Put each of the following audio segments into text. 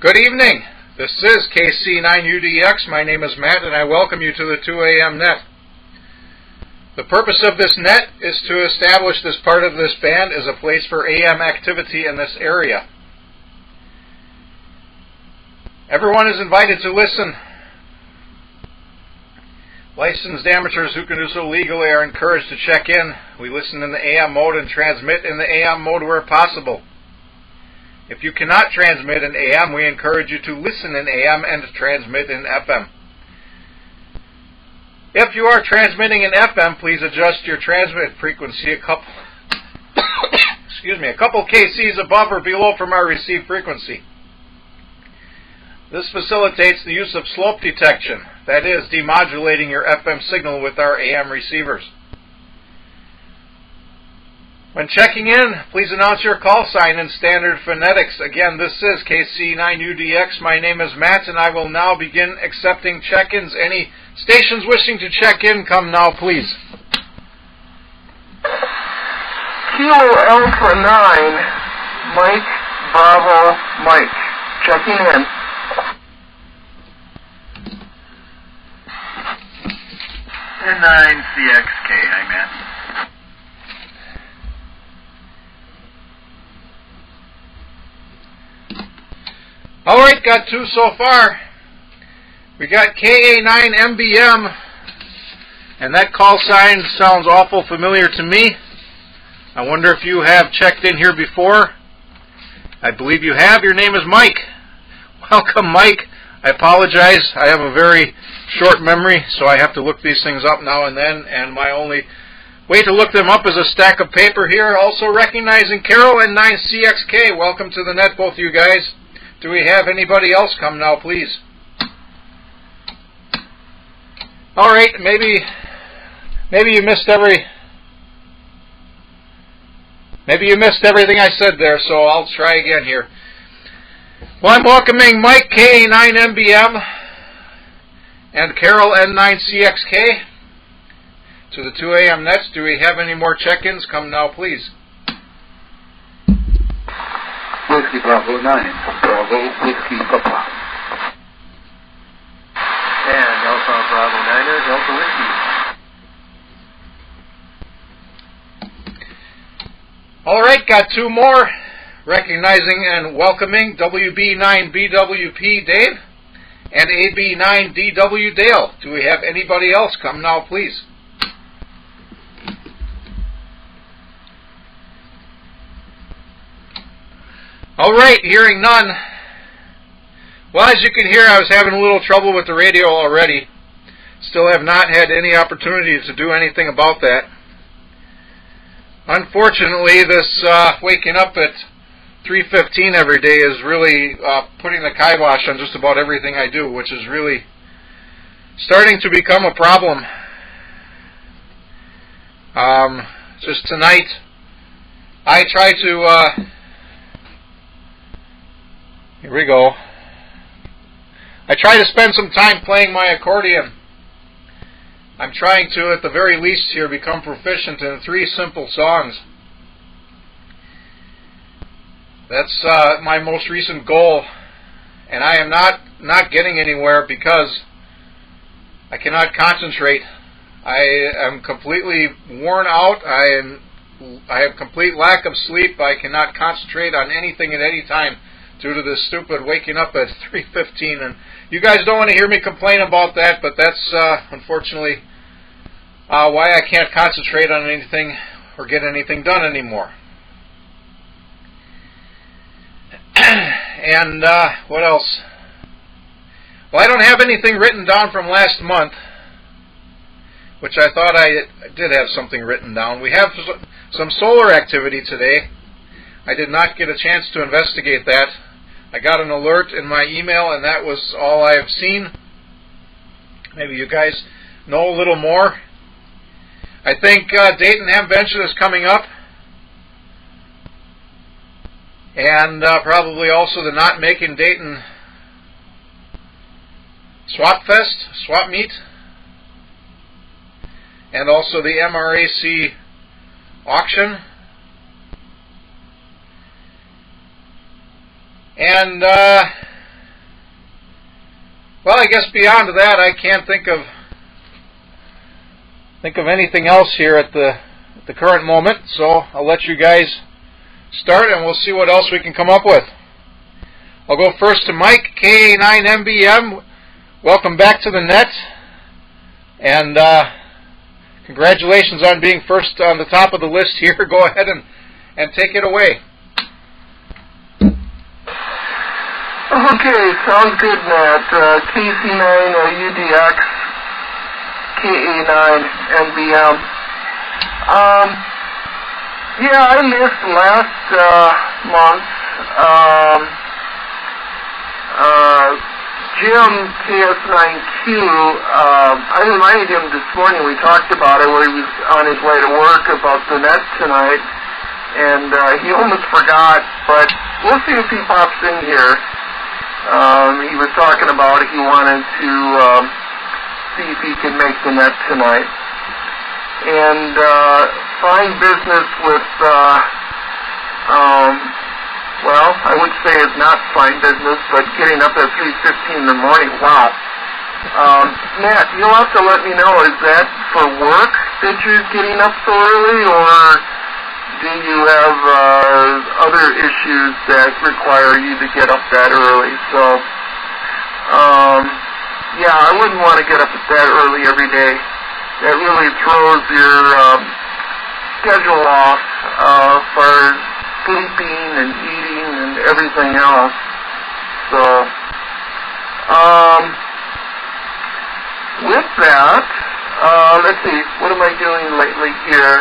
Good evening. This is KC9UDX. My name is Matt, and I welcome you to the 2 a.m. net. The purpose of this net is to establish this part of this band as a place for AM activity in this area. Everyone is invited to listen. Licensed amateurs who can do so legally are encouraged to check in. We listen in the AM mode and transmit in the AM mode where possible. If you cannot transmit in AM, we encourage you to listen in AM and transmit in FM. If you are transmitting in FM, please adjust your transmit frequency a couple kcs above or below from our receive frequency. This facilitates the use of slope detection, that is, demodulating your FM signal with our AM receivers. When checking in, please announce your call sign in standard phonetics. Again, this is KC9UDX. My name is Matt, and I will now begin accepting check-ins. Any stations wishing to check in, come now, please. Kilo Alpha 9, Mike, Bravo, Mike. Checking in. And 9CXK, hi Matt. Alright, got two so far. We got KA9MBM, and that call sign sounds awful familiar to me. I wonder if you have checked in here before. I believe you have. Your name is Mike. Welcome, Mike. I apologize. I have a very short memory, so I have to look these things up now and then, and my only way to look them up is a stack of paper here. Also recognizing Carol and 9CXK. Welcome to the net, both of you guys. Do we have anybody else? Come now, please. All right, maybe you missed everything I said there, so I'll try again here. Well, I'm welcoming Mike K9MBM and Carol N9CXK to the 2 a.m. nets. Do we have any more check-ins? Come now, please. Whiskey Bravo 9, Bravo Whiskey Papa. And Alpha Bravo 9er, Delta Whiskey. All right, got two more. Recognizing and welcoming WB9BWP Dave and AB9DW Dale. Do we have anybody else? Come now, please. All right, hearing none. Well, as you can hear, I was having a little trouble with the radio already. Still have not had any opportunity to do anything about that. Unfortunately, this waking up at 3:15 every day is really putting the kibosh on just about everything I do, which is really starting to become a problem. Just tonight, I try to... here we go. I try to spend some time playing my accordion. I'm trying to, at the very least here, become proficient in 3 simple songs. That's my most recent goal, and I am not getting anywhere because I cannot concentrate. I am completely worn out. I have complete lack of sleep. I cannot concentrate on anything at any time due to this stupid waking up at 3:15. And you guys don't want to hear me complain about that, but that's unfortunately why I can't concentrate on anything or get anything done anymore. And what else? Well, I don't have anything written down from last month, which I thought I did have something written down. We have some solar activity today. I did not get a chance to investigate that. I got an alert in my email, and that was all I have seen. Maybe you guys know a little more. I think Dayton Hamvention is coming up. And probably also the Not Making Dayton Swap Fest, Swap Meet. And also the MRAC auction. And Well, I guess beyond that, I can't think of anything else here at the current moment. So I'll let you guys start, and we'll see what else we can come up with. I'll go first to Mike, KA9MBM. Welcome back to the net, and congratulations on being first on the top of the list here. Go ahead and take it away. Okay, sounds good, Matt. KC9 UDX, KA9MBM. Yeah, I missed last month. Jim KS9Q, I reminded him this morning, we talked about it, where he was on his way to work about the net tonight, and he almost forgot, but we'll see if he pops in here. He was talking about he wanted to see if he can make the net tonight. And fine business with, well, I would say it's not fine business, but getting up at 3:15 in the morning, wow. Matt, you'll have to let me know, is that for work that you're getting up so early, or do you have other issues that require you to get up that early? So, yeah, I wouldn't want to get up that early every day. That really throws your schedule off for sleeping and eating and everything else. So, with that, let's see, what am I doing lately here?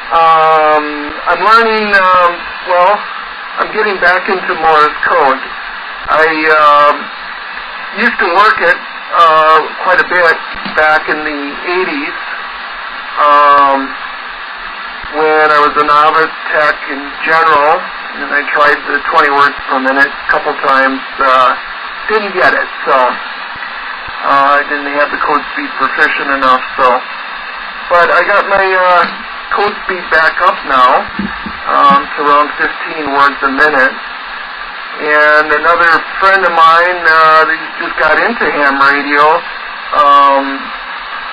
I'm learning, well, I'm getting back into Morse code. I used to work it quite a bit back in the 80s when I was a novice tech in general, and I tried the 20 words per minute a couple times. Didn't get it, so I didn't have the code speed proficient enough. So, but I got my code speed back up now to around 15 words a minute. And another friend of mine that just got into ham radio,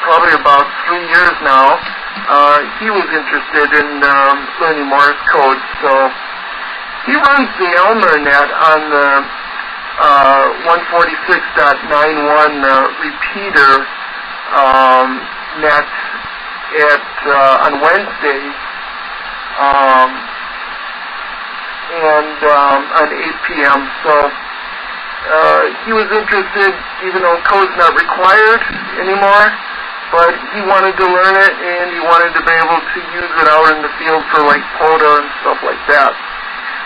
probably about 3 years now, he was interested in learning Morse code, so he runs the ELMRnet on the 146.91 repeater net on Wednesday, and on 8 p.m. So he was interested, even though code's not required anymore, but he wanted to learn it, and he wanted to be able to use it out in the field for like POTA and stuff like that.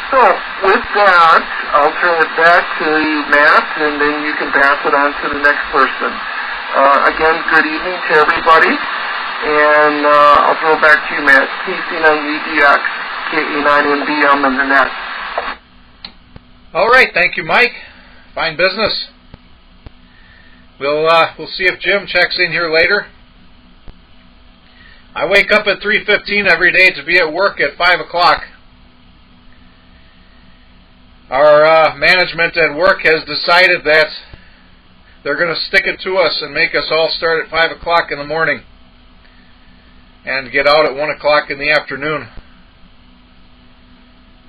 So with that, I'll turn it back to you, Matt, and then you can pass it on to the next person. Again, good evening to everybody, and I'll throw it back to you, Matt. KC9UDX, KA9MBM in the net. All right, thank you, Mike. Fine business. We'll see if Jim checks in here later. I wake up at 3:15 every day to be at work at 5 o'clock. Our management at work has decided that they're going to stick it to us and make us all start at 5 o'clock in the morning and get out at 1 o'clock in the afternoon.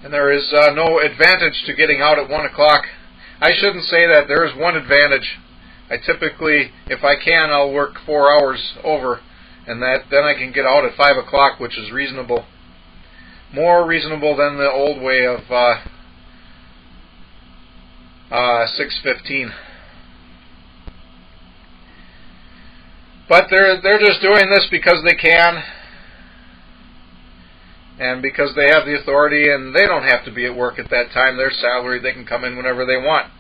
And there is no advantage to getting out at 1 o'clock. I shouldn't say that. There is one advantage. I typically, if I can, I'll work 4 hours over, and then I can get out at 5 o'clock, which is reasonable. More reasonable than the old way of 6:15. But they're just doing this because they can, and because they have the authority, and they don't have to be at work at that time. They're salaried. They can come in whenever they want.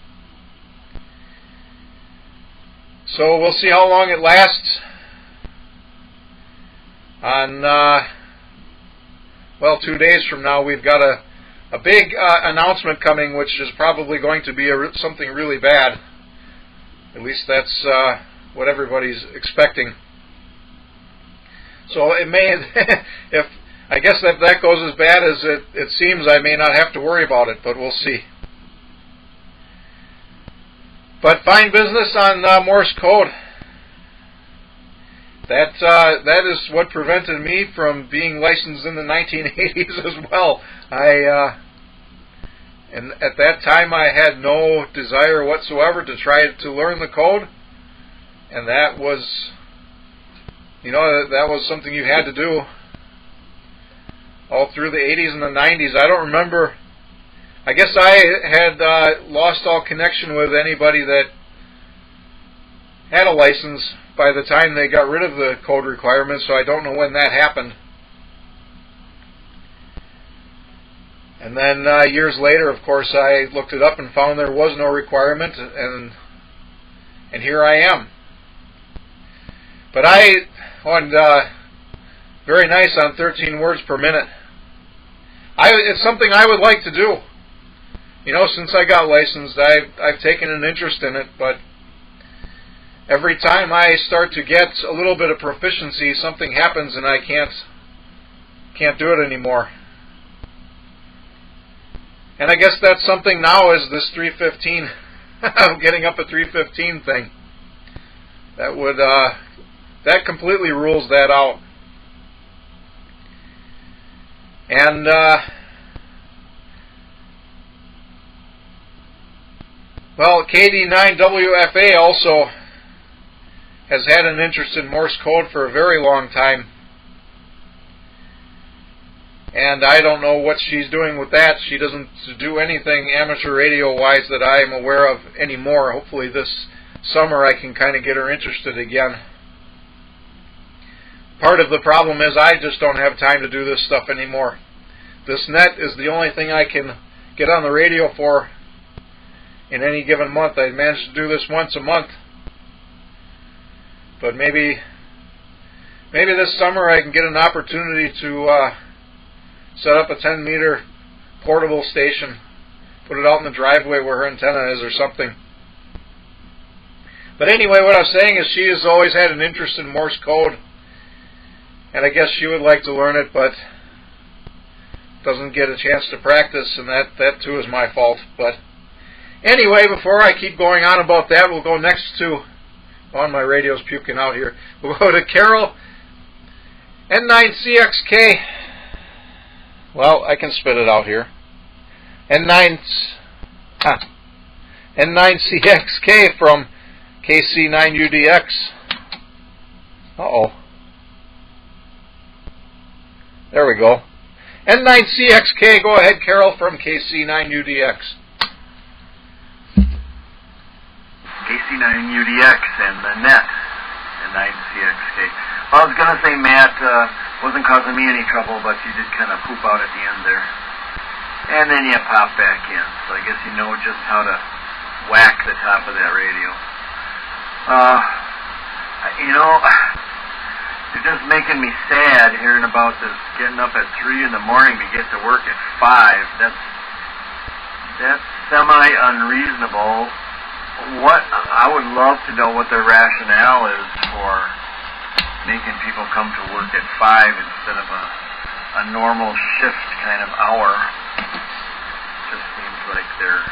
So we'll see how long it lasts. On, well, 2 days from now, we've got a big announcement coming, which is probably going to be something really bad. At least that's what everybody's expecting. So it may, I guess if that goes as bad as it seems, I may not have to worry about it, but we'll see. But fine business on Morse code. That is what prevented me from being licensed in the 1980s as well. And at that time I had no desire whatsoever to try to learn the code, and that was, that was something you had to do all through the 80s and the 90s. I don't remember. I guess I had lost all connection with anybody that had a license by the time they got rid of the code requirements, so I don't know when that happened. And then years later, of course, I looked it up and found there was no requirement, and here I am. But very nice on 13 words per minute. It's something I would like to do. Since I got licensed, I've taken an interest in it, but every time I start to get a little bit of proficiency, something happens and I can't do it anymore. And I guess that's something now, is this 315. I'm getting up a 315 thing. That completely rules that out. And well, KD9WFA also has had an interest in Morse code for a very long time. And I don't know what she's doing with that. She doesn't do anything amateur radio-wise that I'm aware of anymore. Hopefully this summer I can kind of get her interested again. Part of the problem is I just don't have time to do this stuff anymore. This net is the only thing I can get on the radio for in any given month. I manage to do this once a month. But maybe this summer I can get an opportunity to set up a 10-meter portable station, put it out in the driveway where her antenna is or something. But anyway, what I was saying is she has always had an interest in Morse code, and I guess she would like to learn it, but doesn't get a chance to practice, and that too is my fault. But anyway, before I keep going on about that, we'll go next to, my radio's puking out here, we'll go to Carol, N9CXK. Well, I can spit it out here. N9CXK from KC9UDX. Uh-oh. There we go. N9CXK, go ahead, Carol, from KC9UDX. KC9UDX and the net, N9CXK. Well, I was going to say Matt wasn't causing me any trouble, but you did kind of poop out at the end there. And then you pop back in. So I guess you know just how to whack the top of that radio. You're just making me sad hearing about this getting up at 3 in the morning to get to work at 5. That's semi-unreasonable. I would love to know what their rationale is for making people come to work at 5 instead of a normal shift kind of hour. Just seems like they're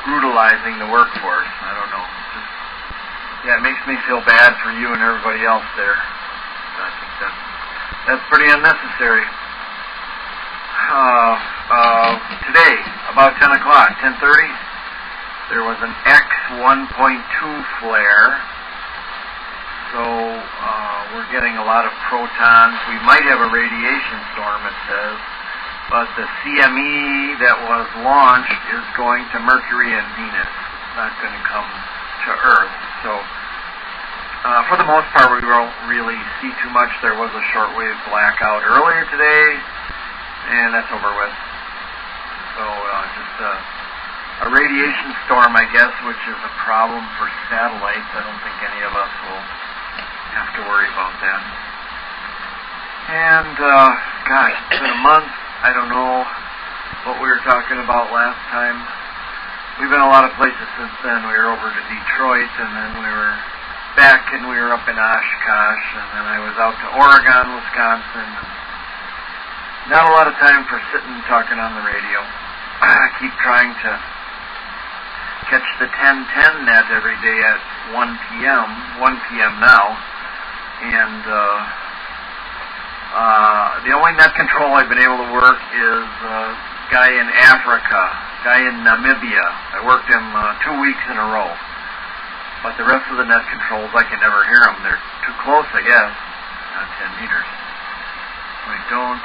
brutalizing the workforce. I don't know. It makes me feel bad for you and everybody else there. I think that's pretty unnecessary. Today, about 10 o'clock, 10:30, there was an X1.2 flare. So we're getting a lot of protons. We might have a radiation storm, it says. But the CME that was launched is going to Mercury and Venus. It's not going to come to Earth. So for the most part, we don't really see too much. There was a shortwave blackout earlier today, and that's over with. So just a radiation storm, I guess, which is a problem for satellites. I don't think any of us will have to worry about that. And, gosh, it's been a month. I don't know what we were talking about last time. We've been a lot of places since then. We were over to Detroit, and then we were back, and we were up in Oshkosh, and then I was out to Oregon, Wisconsin. Not a lot of time for sitting and talking on the radio. I keep trying to catch the 1010 net every day at 1 p.m. now, and the only net control I've been able to work is a guy in Africa, guy in Namibia. I worked him 2 weeks in a row. But the rest of the net controls, I can never hear them. They're too close, I guess. Not 10 meters. I don't...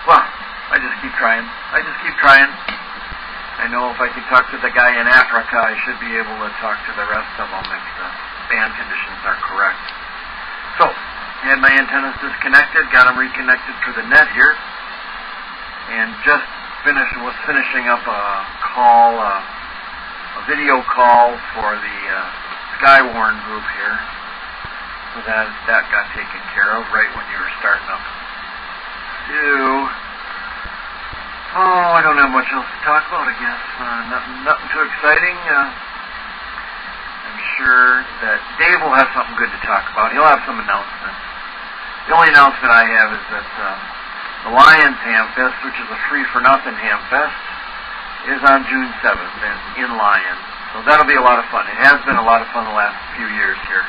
Well, I just keep trying. I know if I can talk to the guy in Africa, I should be able to talk to the rest of them if the band conditions are correct. So, I had my antennas disconnected, got them reconnected to the net here, and just was finishing up a call, a video call for the Skywarn group here. So that got taken care of right when you were starting up. I don't have much else to talk about, I guess. Nothing too exciting. I'm sure that Dave will have something good to talk about. He'll have some announcements. The only announcement I have is that the Lions Hamfest, which is a free-for-nothing Hamfest, is on June 7th and in Lyon. So that'll be a lot of fun. It has been a lot of fun the last few years here.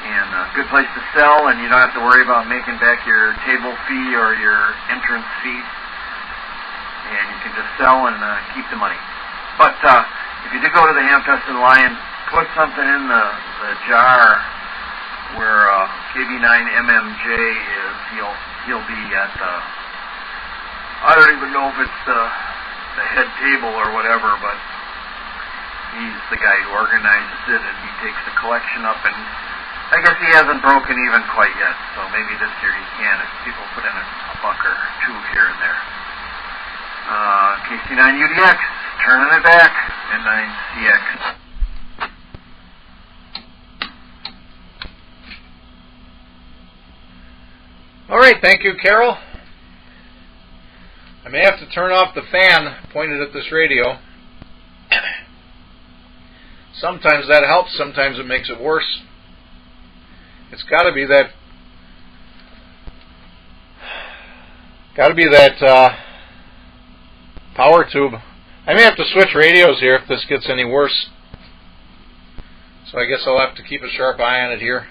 And a good place to sell, and you don't have to worry about making back your table fee or your entrance fee. And you can just sell and keep the money. But if you do go to the Hamfest in Lyon, put something in the jar where KB9MMJ is. He'll be at the... I don't even know if it's the head table or whatever, but he's the guy who organizes it, and he takes the collection up, and I guess he hasn't broken even quite yet, so maybe this year he can if people put in a buck or two here and there. KC9UDX, turning it back, and 9CX. All right, thank you, Carol. I may have to turn off the fan pointed at this radio. Sometimes that helps, sometimes it makes it worse. It's got to be that power tube. I may have to switch radios here if this gets any worse. So I guess I'll have to keep a sharp eye on it here.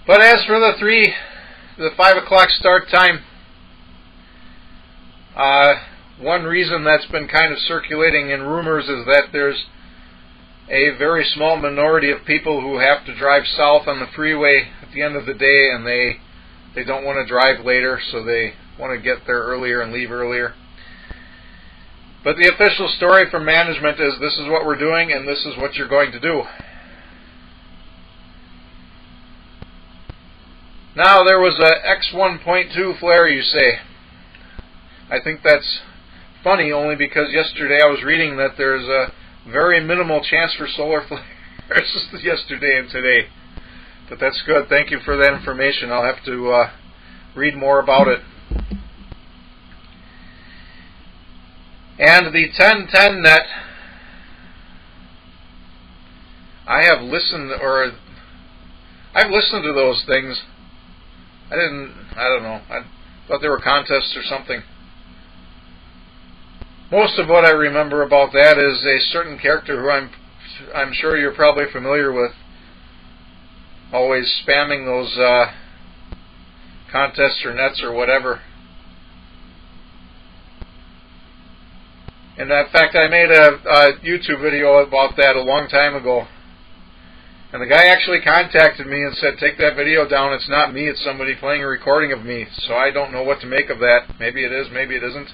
But as for the 5 o'clock start time, one reason that's been kind of circulating in rumors is that there's a very small minority of people who have to drive south on the freeway at the end of the day, and they don't want to drive later, so they want to get there earlier and leave earlier. But the official story from management is this is what we're doing and this is what you're going to do. Now, there was a X1.2 flare, you say. I think that's funny only because yesterday I was reading that there's a very minimal chance for solar flares yesterday and today. But that's good. Thank you for that information. I'll have to read more about it. And the 1010 net, I've listened to those things. I don't know. I thought they were contests or something. Most of what I remember about that is a certain character who I'm sure you're probably familiar with, always spamming those contests or nets or whatever. And in fact, I made a YouTube video about that a long time ago. And the guy actually contacted me and said, take that video down. It's not me. It's somebody playing a recording of me. So I don't know what to make of that. Maybe it is, maybe it isn't.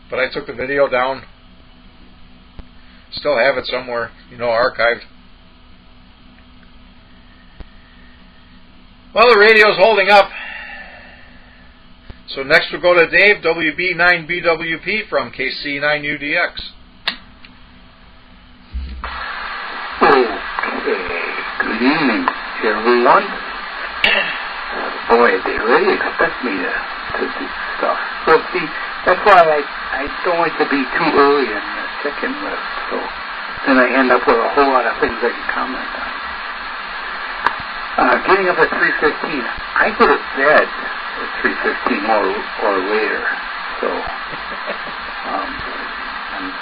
But I took the video down. Still have it somewhere, archived. Well, the radio's holding up. So next we'll go to Dave, WB9BWP from KC9UDX. Okay. Good evening, everyone. Boy, they really expect me to do stuff. So see, that's why I don't like to be too early in the check-in list. So then I end up with a whole lot of things I can comment on. Getting up at 3:15, I go to bed at 3:15 or later. So And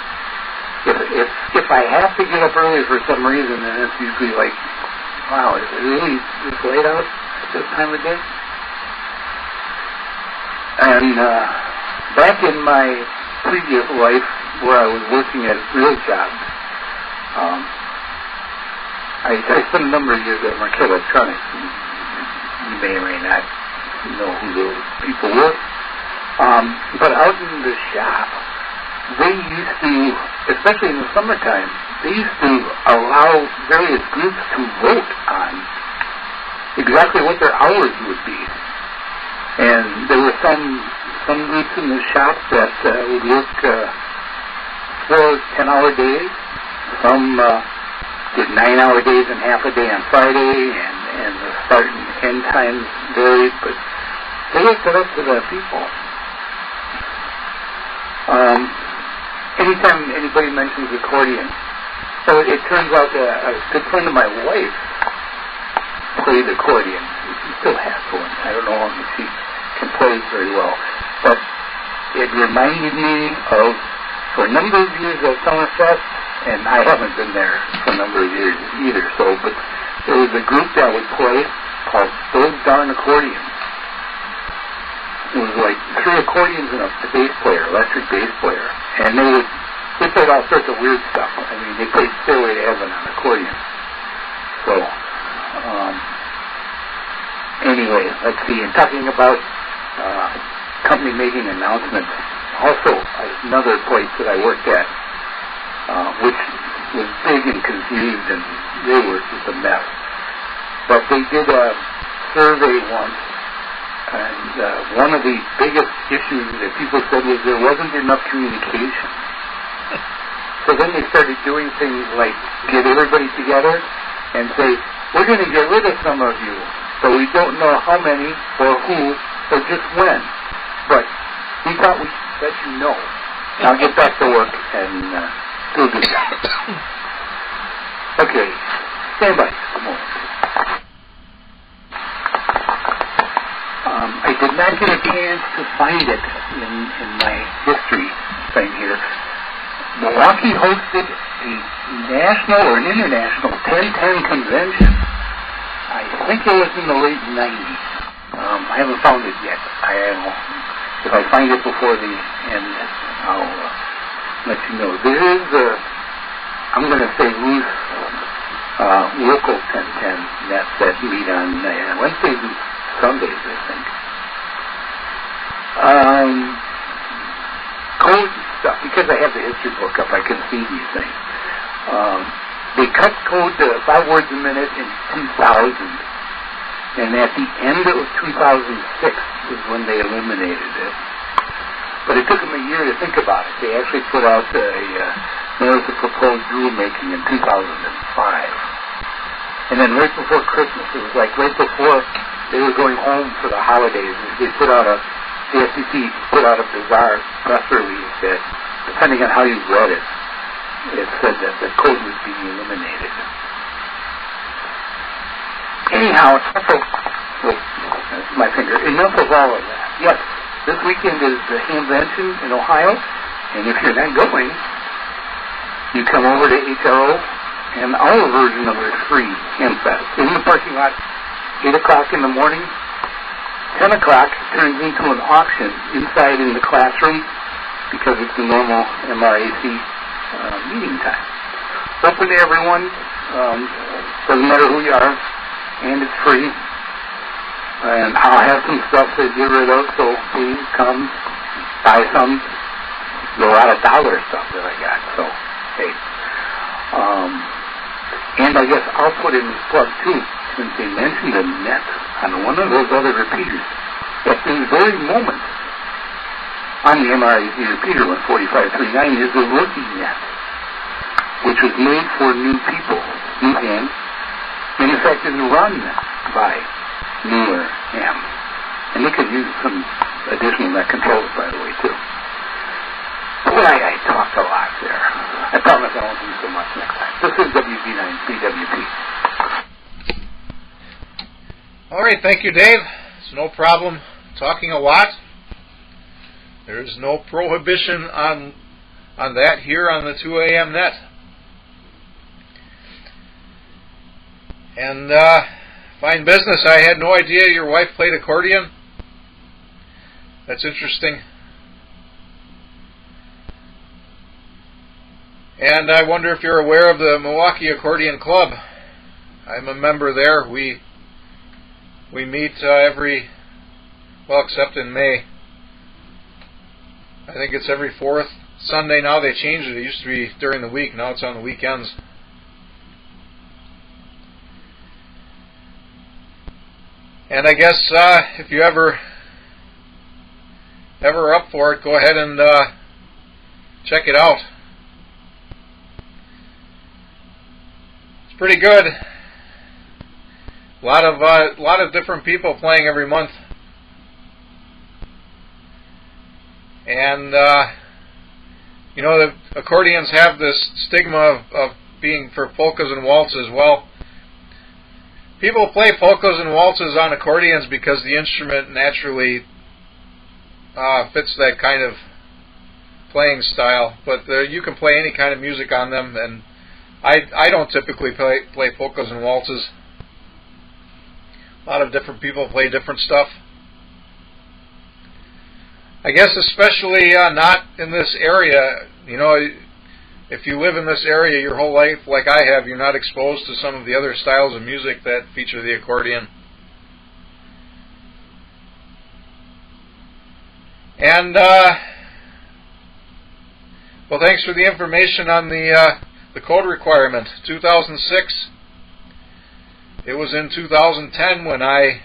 if I have to get up early for some reason, then it's usually like, wow, is it really this late out at this time of day? And back in my previous life, where I was working at real jobs, I spent a number of years at Marquette Electronics. You may or may not know who those people were. But out in the shop, they used to, especially in the summertime, they used to allow various groups to vote on exactly what their hours would be. And there were some groups in the shop that would work 4 10-hour days. Some did 9-hour days and half a day on Friday, and the start and end times varied, but they left it up to the people. Anytime anybody mentions accordion, so it turns out that a good friend of my wife played accordion. She still has one. I don't know if she can play very well, but it reminded me of, for a number of years at Summerfest, and I haven't been there for a number of years either, but there was a group that would play called Those Darn Accordions. It was like 3 accordions and a bass player, electric bass player, and they played all sorts of weird stuff. I mean, they played Stairway to Heaven on accordion. So, anyway, let's see. And talking about company making announcements, also another place that I worked at, which was big and confused, and they were just a mess. But they did a survey once, and one of the biggest issues that people said was there wasn't enough communication. So then they started doing things like get everybody together and say, we're going to get rid of some of you, but we don't know how many or who or just when. But we thought we should let you know. Now get back to work and do a good job. Okay, stand by a moment. I did not get a chance to find it in my history thing here. Milwaukee hosted a national or an international 1010 convention. I think it was in the late 90s. I haven't found it yet. If I find it before the end, I'll let you know. There is I'm going to say loose local 1010 nets that meet on Wednesdays and Sundays, I think. Code stuff, because I have the history book up, I can see these things. They cut code to 5 words a minute in 2000, and at the end of 2006 is when they eliminated it. But it took them a year to think about it. They actually put out a notice of proposed rulemaking in 2005. And then right before Christmas, it was like right before they were going home for the holidays, the FCC put out a bizarre press release that, depending on how you read it, it said that the code was being eliminated. Anyhow, that's my finger. Enough of all of that. Yes, this weekend is the Hamvention in Ohio, and if you're not going, you come over to HRO, and our version of it is free, Hamfest. In the parking lot, 8 o'clock in the morning, 10 o'clock turns into an auction inside in the classroom because it's the normal MRAC meeting time. Open to everyone, doesn't matter who you are, and it's free. And I'll have some stuff to get rid of, so please come buy some. There's a lot of dollar stuff that I got, so hey. And I guess I'll put in this plug too, since they mentioned a net on one of those other repeaters. At this very moment, on the MRAC repeater 14539 is a rookie net, which was made for new people, new hands, manufactured and run by newer ham. And they could use some additional net controls, by the way, too. Boy, I talked a lot there. I promise I won't do so much next time. This is WB9CWP. All right, thank you, Dave. It's no problem talking a lot. There's no prohibition on that here on the 2 a.m. net. And fine business. I had no idea your wife played accordion. That's interesting. And I wonder if you're aware of the Milwaukee Accordion Club. I'm a member there. We meet except in May. I think it's every fourth Sunday now. They changed it. It used to be during the week. Now it's on the weekends. And I guess if you ever up for it, go ahead and check it out. It's pretty good. A lot of different people playing every month. And the accordions have this stigma of being for polkas and waltzes. Well, people play polkas and waltzes on accordions because the instrument naturally fits that kind of playing style. But you can play any kind of music on them, and I don't typically play polkas and waltzes. A lot of different people play different stuff. I guess especially not in this area. If you live in this area your whole life, like I have, you're not exposed to some of the other styles of music that feature the accordion. And well, thanks for the information on the code requirement. 2006. It was in 2010 when I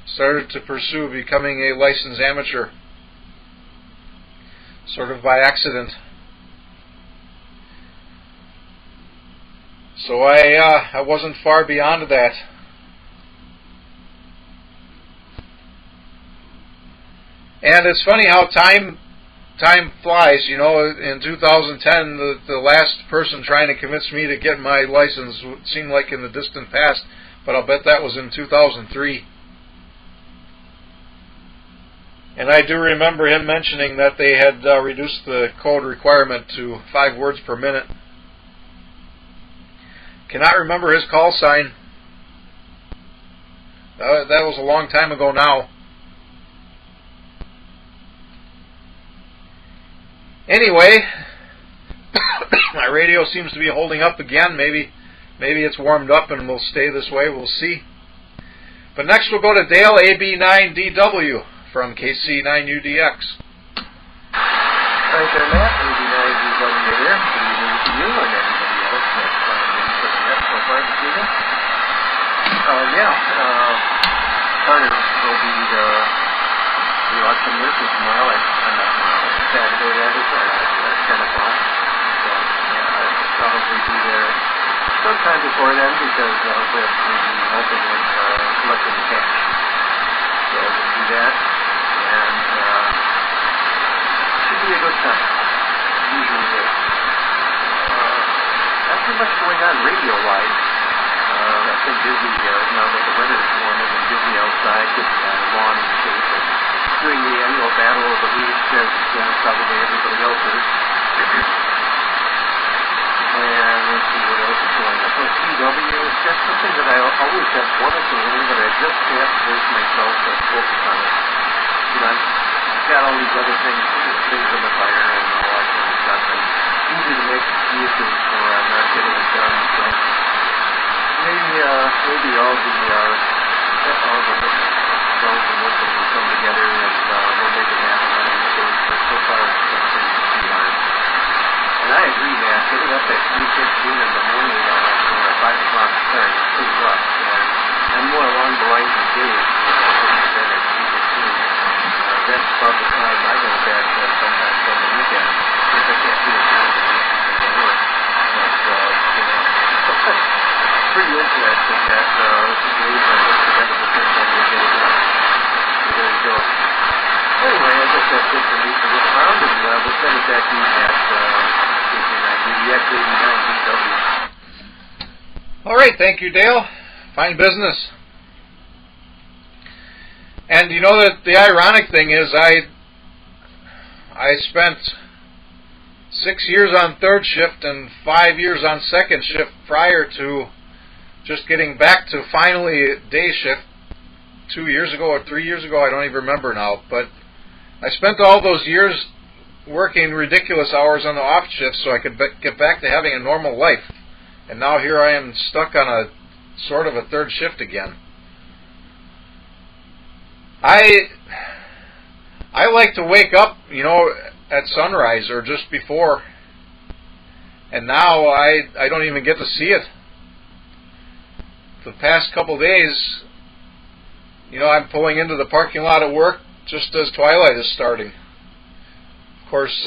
started to pursue becoming a licensed amateur, sort of by accident. So I wasn't far beyond that. And it's funny how time flies. In 2010, the last person trying to convince me to get my license seemed like in the distant past, but I'll bet that was in 2003. And I do remember him mentioning that they had reduced the code requirement to 5 words per minute. Cannot remember his call sign. That was a long time ago now. Anyway, my radio seems to be holding up again. Maybe it's warmed up and will stay this way. We'll see. But next we'll go to Dale, AB9DW from KC9UDX. Thank you, Matt. AB9DW here. Good evening to you and anybody else that's for the net so far this evening. Carter will be the auctioneer for tomorrow at Saturday, that is, at 10 o'clock. So, I'll probably be there sometime before then because we'll be hoping with collecting the cash. So we'll do that, and should be a good time. Usually is. Not too much going on radio-wise. I've been busy now that the weather is warm. I've been busy outside, getting lawn in shape, and doing the annual battle of the leaves as probably everybody else is. And let's see what else is going on. So CW is just something that I always have wanted to learn, but I just can't force myself to focus on it. I've got all these other things in the fire and all that kind of stuff, and easy to make excuses for not getting it done. So maybe all the bells and whistles will come together and we'll make it happen on the days, but so far it's been pretty hard. And I agree, man, getting up at 3:15 in the morning for a 5 o'clock start is pretty rough. And I'm more along the lines of Dave, going to bed at 3:15. That's about the time I go to bed sometimes on the weekend, if I can't do it during the week because I work. But, pretty interesting that Dave went to bed at the same time we get it up. So there you go. Anyway, I guess that's it for me for this round, and we'll send it back to you at AB9DW. All right, thank you, Dale. Fine business. And you know that the ironic thing is, I spent 6 years on third shift and 5 years on second shift prior to just getting back to finally day shift 2 years ago or 3 years ago. I don't even remember now. But I spent all those years working ridiculous hours on the off shift so I could get back to having a normal life. And now here I am stuck on a sort of a third shift again. I like to wake up, at sunrise or just before. And now I don't even get to see it. The past couple days, I'm pulling into the parking lot at work just as twilight is starting. Of course,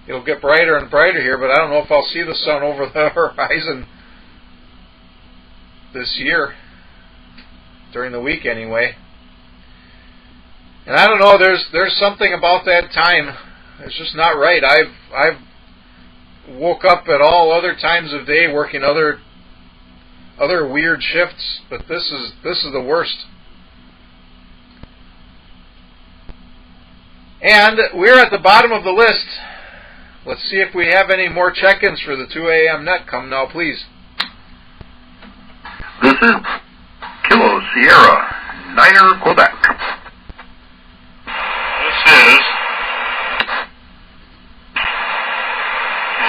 it'll get brighter and brighter here, but I don't know if I'll see the sun over the horizon this year, during the week anyway. And I don't know, there's something about that time. It's just not right. I've woke up at all other times of day working other weird shifts, but this is the worst. And we're at the bottom of the list. Let's see if we have any more check-ins for the 2 a.m. net. Come now, please. This is Kilo Sierra, Niner, Quebec. This is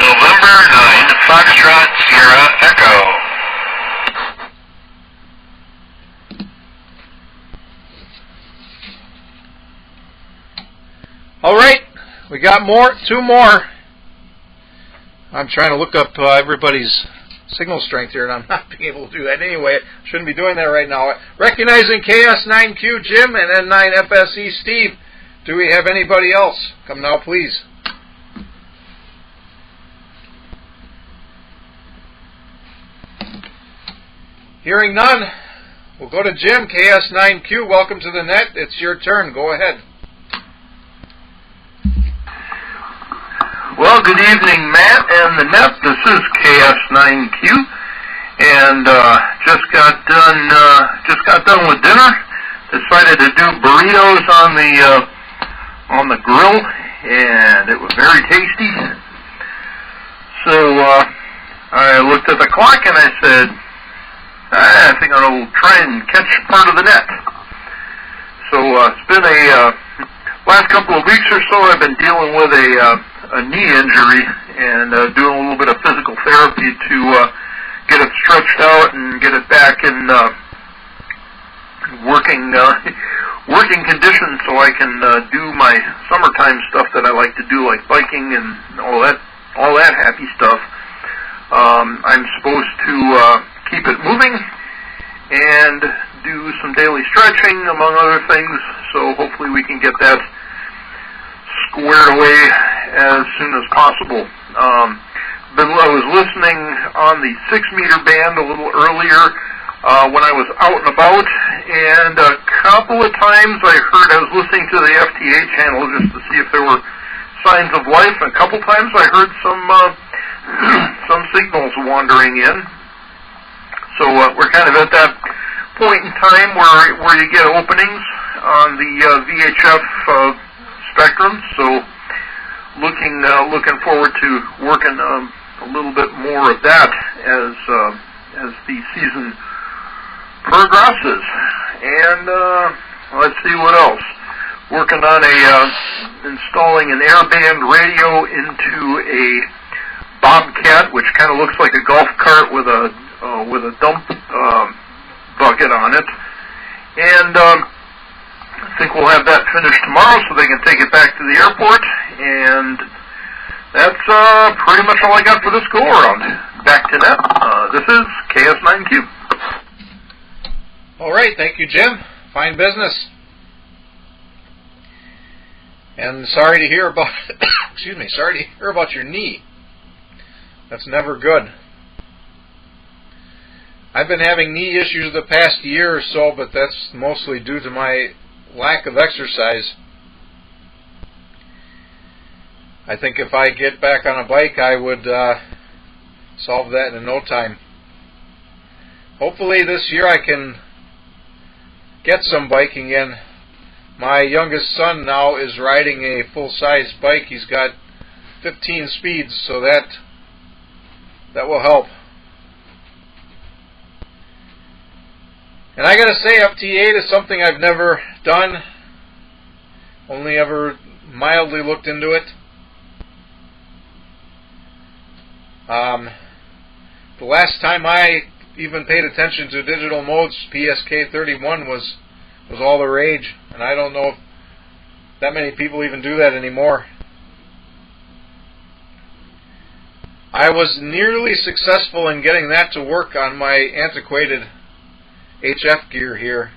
November 9, Foxtrot, Sierra, Echo. All right, we got two more. I'm trying to look up everybody's signal strength here, and I'm not being able to do that anyway. Shouldn't be doing that right now. Recognizing KS9Q Jim and N9FSE Steve. Do we have anybody else? Come now, please. Hearing none, we'll go to Jim, KS9Q. Welcome to the net. It's your turn. Go ahead. Well, good evening, Matt and the net. This is KS9Q, and just got done with dinner. Decided to do burritos on the grill, and it was very tasty. So I looked at the clock and I said, I think I'll try and catch part of the net. So it's been last couple of weeks or so. I've been dealing with a knee injury and doing a little bit of physical therapy to get it stretched out and get it back in working conditions so I can do my summertime stuff that I like to do, like biking and all that happy stuff. I'm supposed to keep it moving and do some daily stretching, among other things, so hopefully we can get that squared away as soon as possible. I was listening on the 6-meter band a little earlier when I was out and about, and a couple of times I was listening to the FTA channel just to see if there were signs of life, and a couple times I heard some signals wandering in. So we're kind of at that point in time where you get openings on the VHF spectrum. So looking forward to working a little bit more of that as the season progresses. And let's see what else. Working on installing an airband radio into a Bobcat, which kind of looks like a golf cart with a dump bucket on it, and I think we'll have that finished tomorrow so they can take it back to the airport. And that's pretty much all I got for this go around. Back to net. This is KS9Q. All right, thank you, Jim. Fine business. And sorry to hear about sorry to hear about your knee. That's never good. I've been having knee issues the past year or so, but that's mostly due to my lack of exercise. I think if I get back on a bike, I would solve that in no time. Hopefully this year I can get some biking in. My youngest son now is riding a full-size bike. He's got 15 speeds, so that will help. And I gotta say, FT8 is something I've never done. Only ever mildly looked into it. The last time I even paid attention to digital modes, PSK31 was all the rage, and I don't know if that many people even do that anymore. I was nearly successful in getting that to work on my antiquated HF gear here,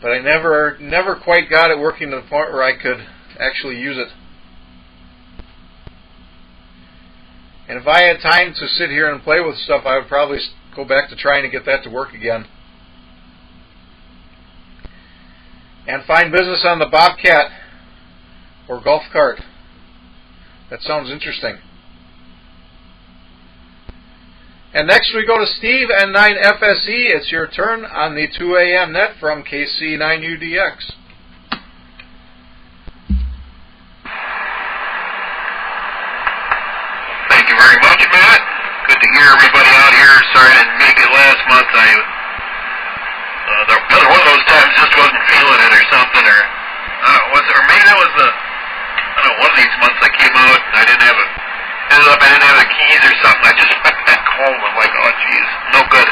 but I never quite got it working to the point where I could actually use it. And if I had time to sit here and play with stuff, I would probably go back to trying to get that to work again. And find business on the Bobcat or golf cart. That sounds interesting. And next we go to Steve and 9FSE. It's your turn on the 2 a.m. net from KC9UDX. Thank you very much, Matt. Good to hear everybody out here. Sorry I didn't make it last month. Another one of those times just wasn't feeling it or something, or maybe that was one of these months I came out and I didn't have the keys or something. I just went back home and like, oh geez, no good.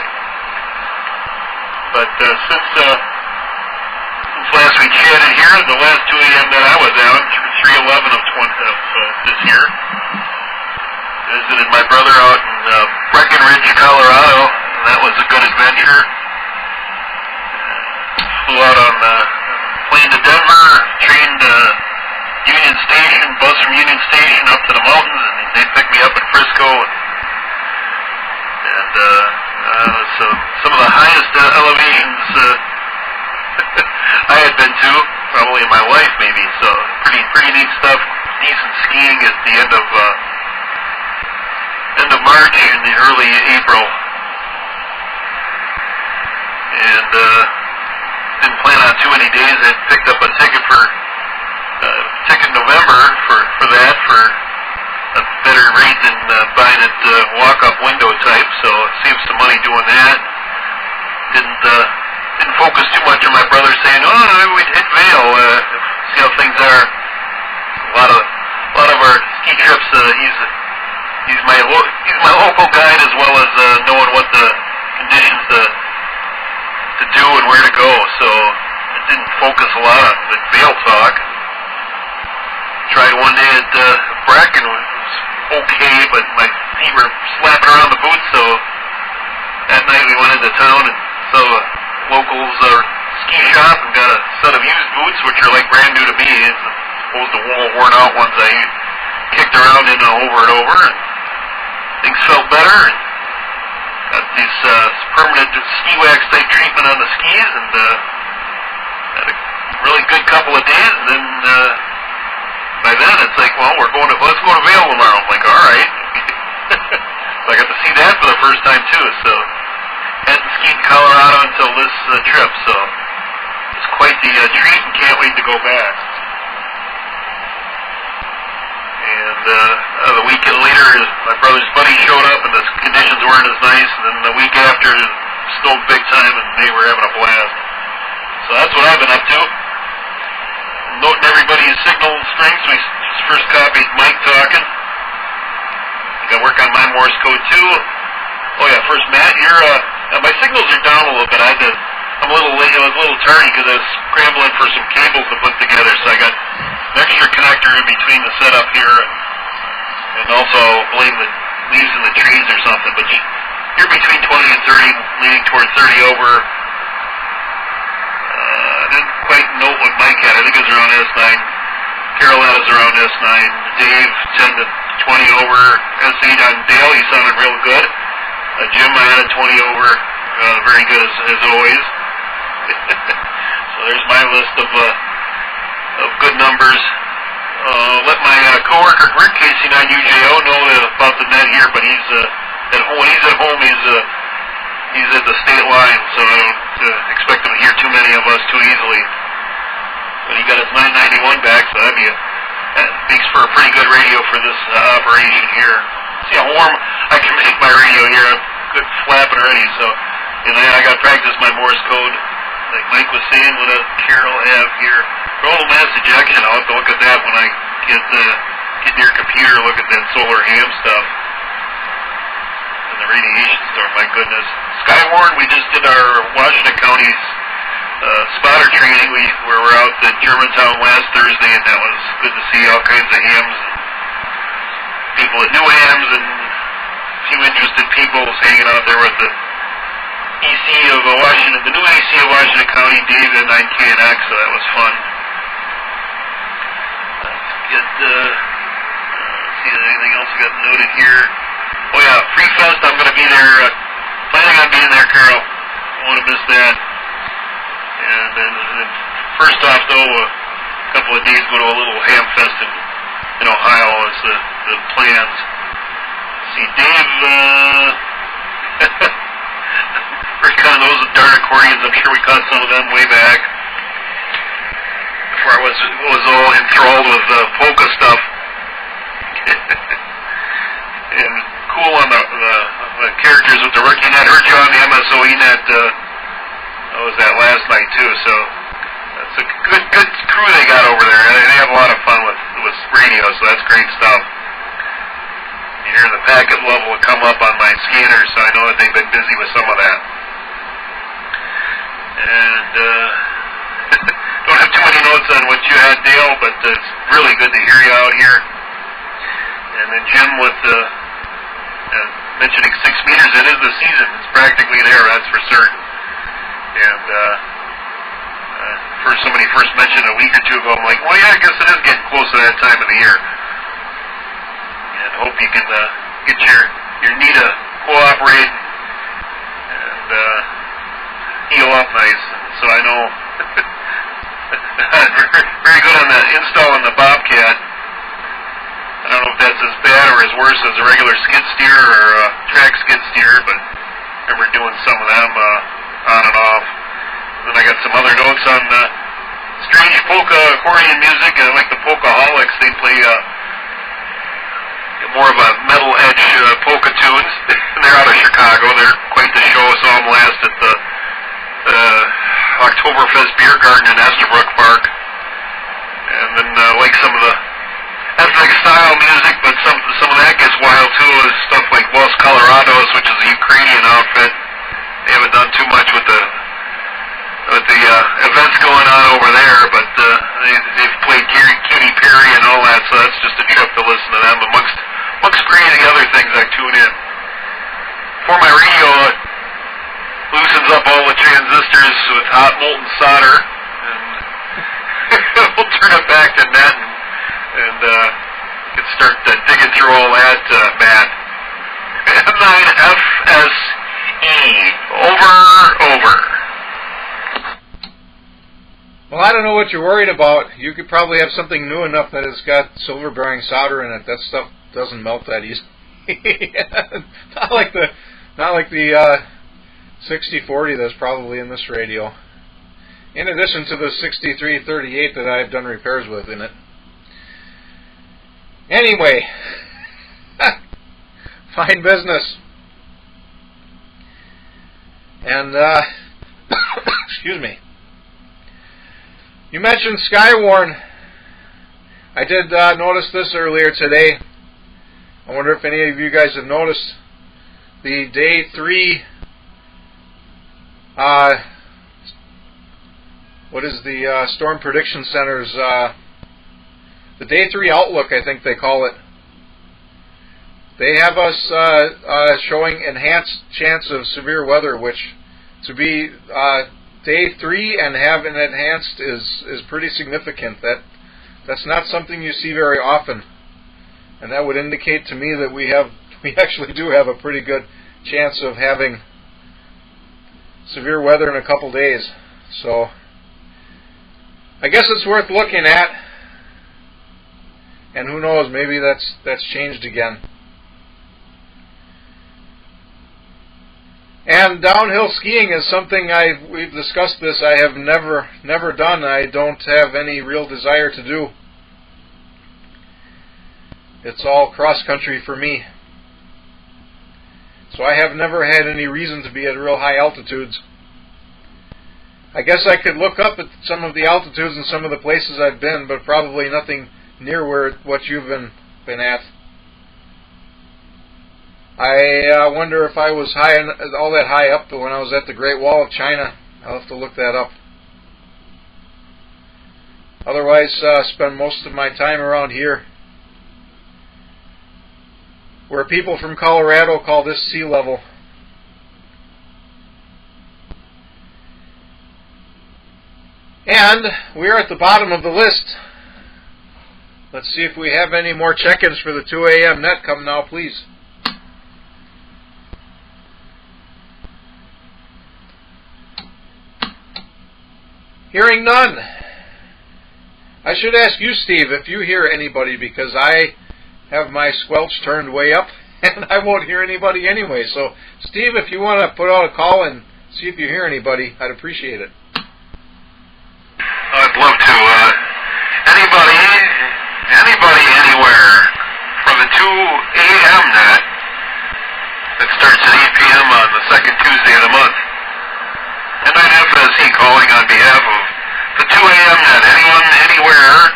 But since last we chatted here, the last 2 a.m. that I was out, 3/11 of this year, visited my brother out in Breckenridge, Colorado, and that was a good adventure. Flew out on plane to Denver, trained Union Station, bus from Union Station up to the mountains, and they picked me up in Frisco. And so some of the highest elevations I had been to, probably in my life maybe. So pretty neat stuff. Decent skiing at the end of March and the early April. And didn't plan on too many days. I picked up a ticket for November for that for a better rate than buying it walk-up window type. So it saves some money doing that. Didn't focus too much on my brother saying, "Oh, we'd hit Vail, see how things are." A lot of our ski trips. He's my local guide as well as knowing what the conditions to do and where to go. So it didn't focus a lot on the Vail talk. Tried one day at Bracken, was okay, but my feet were slapping around the boots. So that night we went into town and saw a locals ski shop and got a set of used boots, which are like brand new to me, as opposed to worn out ones I kicked around in over and over. And things felt better, and got this permanent ski wax type treatment on the skis, and had a really good couple of days. And then by then it's like, well, let's go to Vail tomorrow. I'm like, all right. So I got to see that for the first time too. So hadn't skied Colorado until this trip, so it's quite the treat, and can't wait to go back. And the weekend later, my brother's buddy showed up, and the conditions weren't as nice. And then the week after, it snowed big time, and they were having a blast. So that's what I've been up to. Noting everybody's signal strengths. We first copied Mike talking. Got to work on my Morse code too. Oh yeah, first Matt, my signals are down a little bit. I'm a little late. I was a little tardy because I was scrambling for some cables to put together. So I got an extra connector in between the setup here, and also blame the leaves in the trees or something. But you're between 20 and 30, leaning toward 30 over. I didn't quite note what Mike had. I think it was around S9. Carolina's around S9. Dave 10 to 20 over. S8 on Dale. He sounded real good. Jim, I had a 20 over. Very good as always. So there's my list of good numbers. Let my coworker Rick KC9UJO know about the net here, but he's at home. When he's at home, he's he's at the state line, so I don't expect him to hear too many of us too easily. But he got his 991 back, so that makes for a pretty good radio for this operation here. See how warm I can make my radio here. I'm good flapping already, so I got to practice my Morse code. Like Mike was saying, what does Carol have here? Total mass ejection. I'll have to look at that when I get near computer, look at that solar ham stuff. And the radiation stuff, my goodness. Skywarn, we just did our Washington County's spotter training. We were out at Germantown last Thursday, and that was good to see all kinds of hams and people that knew hams and a few interested people hanging out there with the EC of Washington, the new EC of Washington County, Dave at 9KNX, so that was fun. Let's see if anything else we got noted here. Oh yeah, Free Fest, I'm going to be there, planning on being there, Carol. Don't want to miss that. And then first off, though, a couple of days go to a little ham fest in Ohio is the plans. Let's see, Dave, working on those darn accordions. I'm sure we caught some of them way back before I was all enthralled with polka stuff. And cool on the characters with the rookie net. Heard you on the MSOE net. What was that last night too? So that's a good crew they got over there. They have a lot of fun with radio, so that's great stuff. You hear the packet level come up on my scanner, so I know that they've been busy with some of that. And don't have too many notes on what you had, Dale, but it's really good to hear you out here. And then Jim with mentioning 6 meters. It is the season. It's practically there, that's for certain. And somebody first mentioned a week or two ago, I'm like, well, yeah, I guess it is getting close to that time of the year. And hope you can get your knee to cooperate and heal up nice. So I know very good on the install on the Bobcat. I don't know if that's as bad or as worse as a regular skid steer or a track skid steer, but I remember doing some of them on and off. And then I got some other notes on strange polka accordion music. I like the Polkaholics. They play more of a metal edge polka tunes. They're out of Chicago. They're quite the show. I saw them last at the Oktoberfest Beer Garden in Estabrook Park. And then like some of the ethnic style music, but some of that gets wild too. Is stuff like Los Colorados, which is a Ukrainian outfit. They haven't done too much with the events going on over there, but they've played Katy Perry and all that, so that's just a trip to listen to them amongst crazy other things I tune in. For my radio, it loosens up all the transistors with hot molten solder, and we'll turn it back to net and can start digging through all that, Matt. M9FSE, over. Well, I don't know what you're worried about. You could probably have something new enough that it's got silver-bearing solder in it. That stuff doesn't melt that easily. Not like the 6040 that's probably in this radio. In addition to the 6338 that I've done repairs with in it. Anyway, fine business. And excuse me. You mentioned Skywarn. I did notice this earlier today. I wonder if any of you guys have noticed the day 3. What is the Storm Prediction Center's the day 3 outlook? I think they call it. They have us showing enhanced chance of severe weather, which to be day 3 and have an enhanced is pretty significant. That's not something you see very often, and that would indicate to me that we actually do have a pretty good chance of having severe weather in a couple days. So I guess it's worth looking at, and who knows, maybe that's changed again. And downhill skiing is something we've discussed this. I have never done. I don't have any real desire to do. It's all cross country for me. So I have never had any reason to be at real high altitudes. I guess I could look up at some of the altitudes and some of the places I've been, but probably nothing near what you've been at. I wonder if I was all that high up when I was at the Great Wall of China. I'll have to look that up. Otherwise, spend most of my time around here, where people from Colorado call this sea level. And we're at the bottom of the list. Let's see if we have any more check-ins for the 2 a.m. net. Come now, please. Hearing none. I should ask you, Steve, if you hear anybody, because I have my squelch turned way up and I won't hear anybody anyway. So, Steve, if you want to put out a call and see if you hear anybody, I'd appreciate it. I'd love to. Anybody, anywhere from the 2 a.m. net that starts at 8 p.m. on the second Tuesday of the month. And I'd FSE calling on behalf of the 2 a.m. net. Anyone, anywhere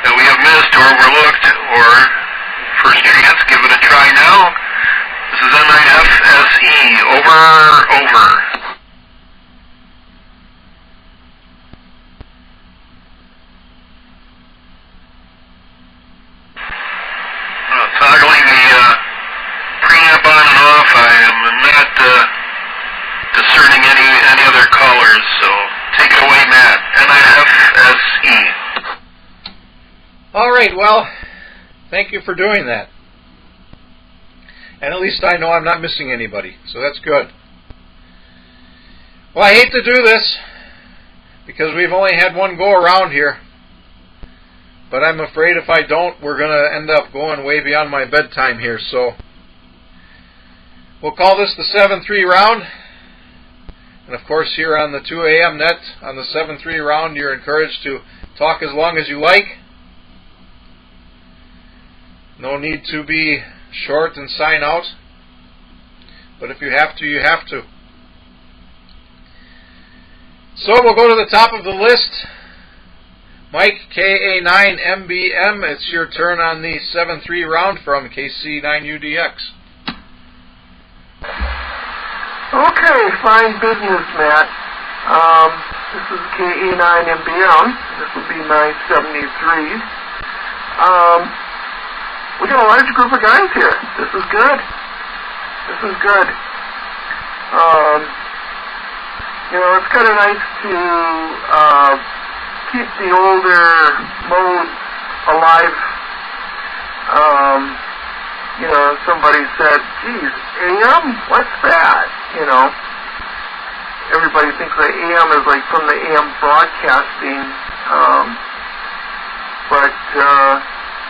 that we have missed or overlooked, or first chance, give it a try now. This is N9FSE. Over. Toggling the preamp on and off. I am not discerning any other callers, so take it away, Matt. NIFSE. All right, well, thank you for doing that. And at least I know I'm not missing anybody, so that's good. Well, I hate to do this, because we've only had one go around here. But I'm afraid if I don't, we're going to end up going way beyond my bedtime here. So we'll call this the 7-3 round. And of course, here on the 2 a.m. net, on the 7-3 round, you're encouraged to talk as long as you like. No need to be short and sign out. But if you have to, you have to. So we'll go to the top of the list. Mike, KA9MBM, it's your turn on the 7-3 round from KC9UDX. Okay, fine business, Matt. This is KA9MBM. This will be my 73. We got a large group of guys here. This is good. It's kind of nice to keep the older modes alive. Somebody said, geez, AM? What's that? Everybody thinks that AM is like from the AM broadcasting. But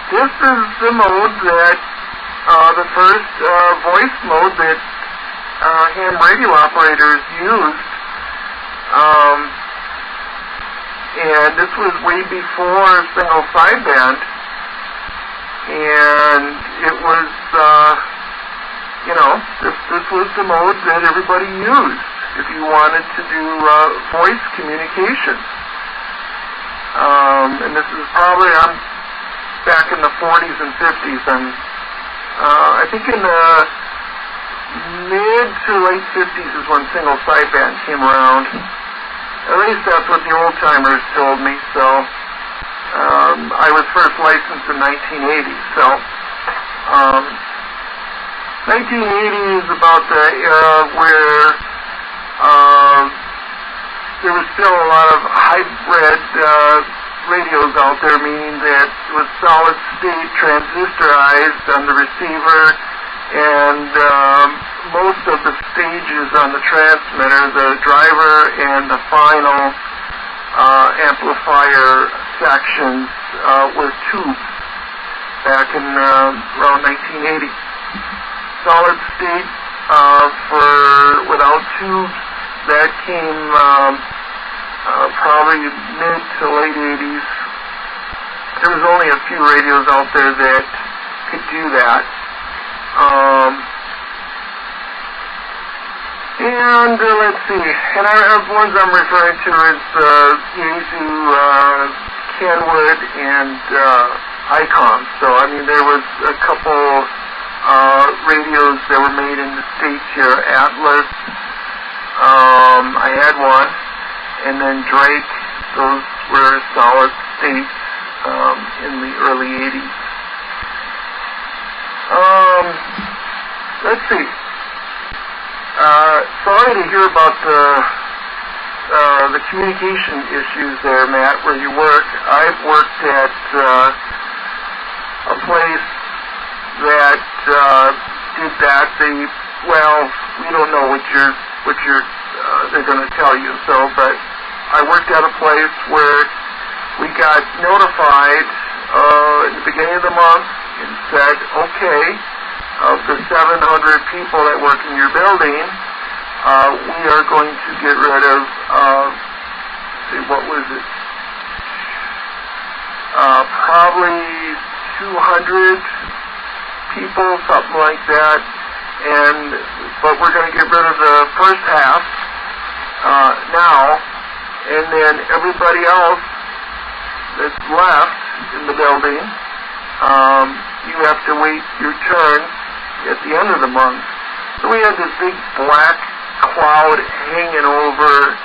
this is the mode that, the first voice mode that ham radio operators used. And this was way before single sideband, and it was, this was the mode that everybody used if you wanted to do voice communication. And this is probably, I'm back in the 40s and 50s, and I think in the mid to late 50s is when single sideband came around. At least that's what the old-timers told me, so I was first licensed in 1980, so 1980 is about the era where there was still a lot of hybrid radios out there, meaning that it was solid-state transistorized on the receiver, and most of the stages on the transmitter, the driver and the final amplifier sections were tubes back in around 1980. Solid state for without tubes. That came probably mid to late 80s. There was only a few radios out there that could do that. And let's see, and the ones I'm referring to is Yaesu, Kenwood, and ICOM. So, I mean, there was a couple radios that were made in the States here. Atlas, I had one, and then Drake. Those were solid states in the early 80s. Let's see. Sorry to hear about the communication issues there, Matt, where you work. I've worked at a place that did that. We don't know what they're going to tell you. So, but I worked at a place where we got notified in the beginning of the month and said, okay, of the 700 people that work in your building, we are going to get rid of, probably 200 people, something like that, but we're going to get rid of the first half now, and then everybody else that's left in the building, you have to wait your turn at the end of the month. So we had this big black cloud hanging over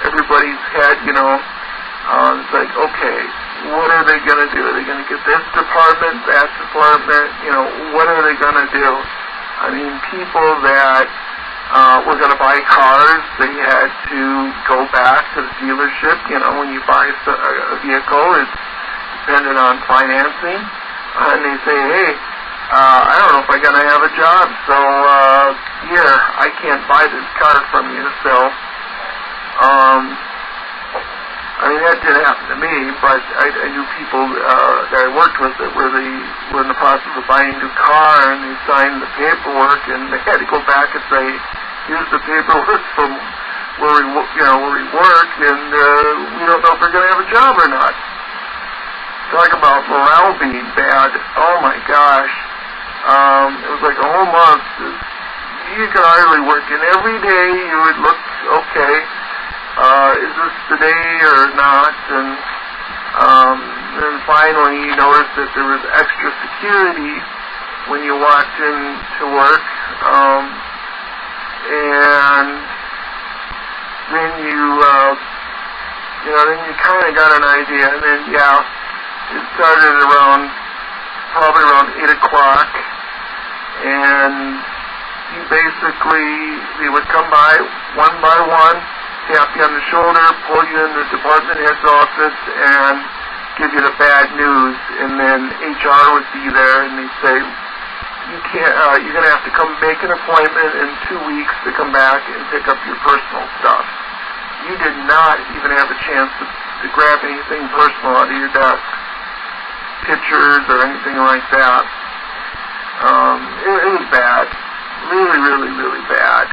everybody's head, it's like, okay, what are they going to do? Are they going to get this department, that department? What are they going to do? I mean, people that were going to buy cars, they had to go back to the dealership. When you buy a vehicle, it's dependent on financing. And they say, hey, I don't know if I'm going to have a job, so here, I can't buy this car from you. So, I mean, that didn't happen to me, but I knew people that I worked with that were in the process of buying a new car, and they signed the paperwork, and they had to go back and say, here's the paperwork from where we work, and we don't know if we're going to have a job or not. Talk about morale being bad. Oh my gosh. It was like a whole month. You could hardly work, and every day you would look, okay, is this the day or not? And then finally you noticed that there was extra security when you walked in to work. And then then you kind of got an idea, and then, it started probably around 8 o'clock, and they would come by one, tap you on the shoulder, pull you in the department head's office, and give you the bad news, and then HR would be there, and they'd say, you can't, you're going to have to come make an appointment in 2 weeks to come back and pick up your personal stuff. You did not even have a chance to grab anything personal out of your desk. Pictures or anything like that. It was bad. Really, really, really bad.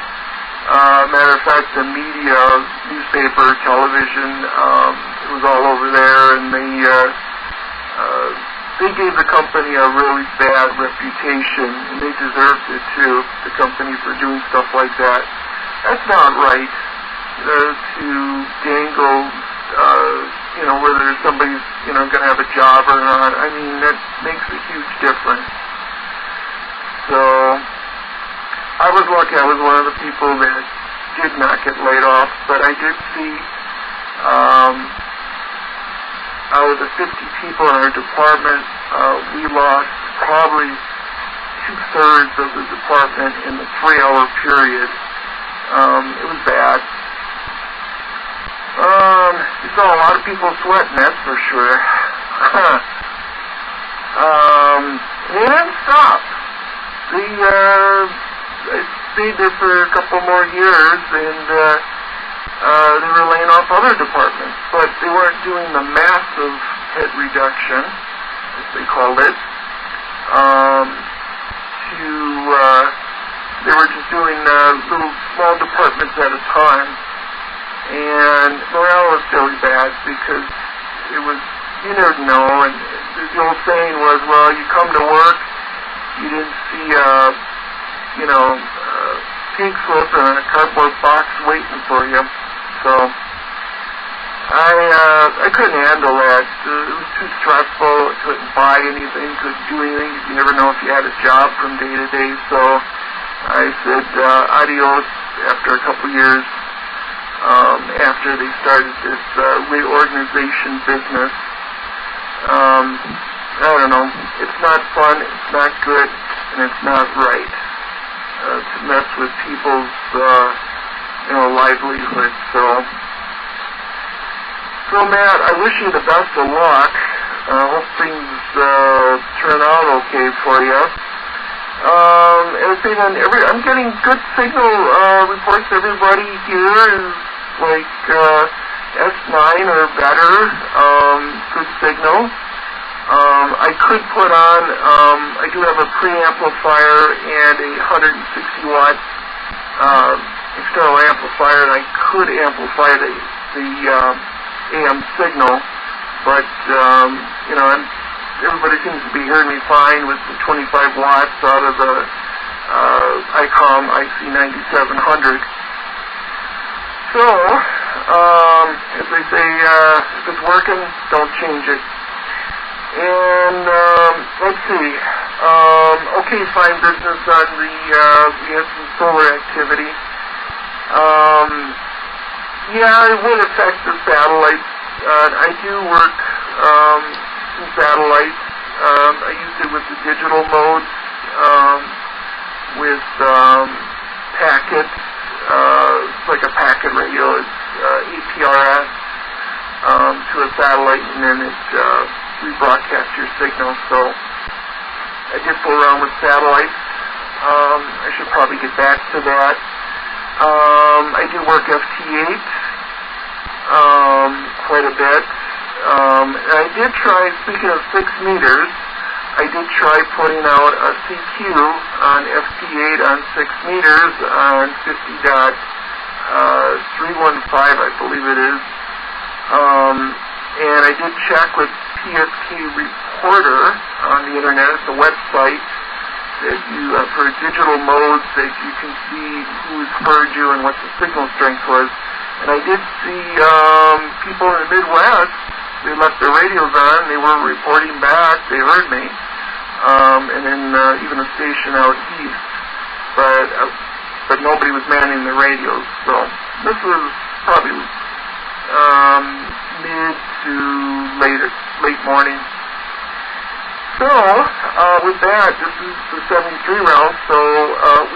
Matter of fact, the media, newspaper, television, it was all over there, and they gave the company a really bad reputation, and they deserved it too, the company, for doing stuff like that. That's not right. To dangle whether somebody's, going to have a job or not. I mean, that makes a huge difference. So, I was lucky. I was one of the people that did not get laid off, but I did see, out of the 50 people in our department, we lost probably 2/3 of the department in the 3-hour period. It was bad. You saw a lot of people sweating, that's for sure. They didn't stop. They stayed there for a couple more years, and they were laying off other departments, but they weren't doing the massive head reduction, as they called it, to they were just doing little small departments at a time. And morale was fairly bad because it was, you never know, and the old saying was, well, you come to work, you didn't see, pink slip and a cardboard box waiting for you. So I couldn't handle that. It was too stressful. I couldn't buy anything, couldn't do anything. You never know if you had a job from day to day. So I said adios after a couple years. After they started this reorganization business. I don't know. It's not fun. It's not good, and it's not right to mess with people's livelihood. So Matt, I wish you the best of luck. Hope things turn out okay for you. I'm getting good signal reports. Everybody here is like S9 or better. Good signal. I could put on. I do have a preamplifier and a 160 watt external amplifier, and I could amplify the AM signal, but everybody seems to be hearing me fine with the 25 watts out of the ICOM IC9700. So, as they say, if it's working, don't change it. And let's see. Okay, fine business on the. We had some solar activity. Yeah, it would affect the satellites. I do work some satellites. I use it with the digital modes, with packets. It's like a packet radio. It's APRS to a satellite, and then it rebroadcasts your signal. So I did fool around with satellites. I should probably get back to that. I do work FT8 quite a bit. And I did try, speaking of 6 meters, I did try putting out a CQ on FT8 on 6 meters on 50.315, I believe it is. And I did check with PSK Reporter on the internet. It's a website that you, for digital modes, that you can see who's heard you and what the signal strength was. And I did see people in the Midwest, they left their radios on, they were reporting back, they heard me, and then even a station out east, but nobody was manning the radios. So this was probably mid to late morning. So, with that, this is the 73 round, so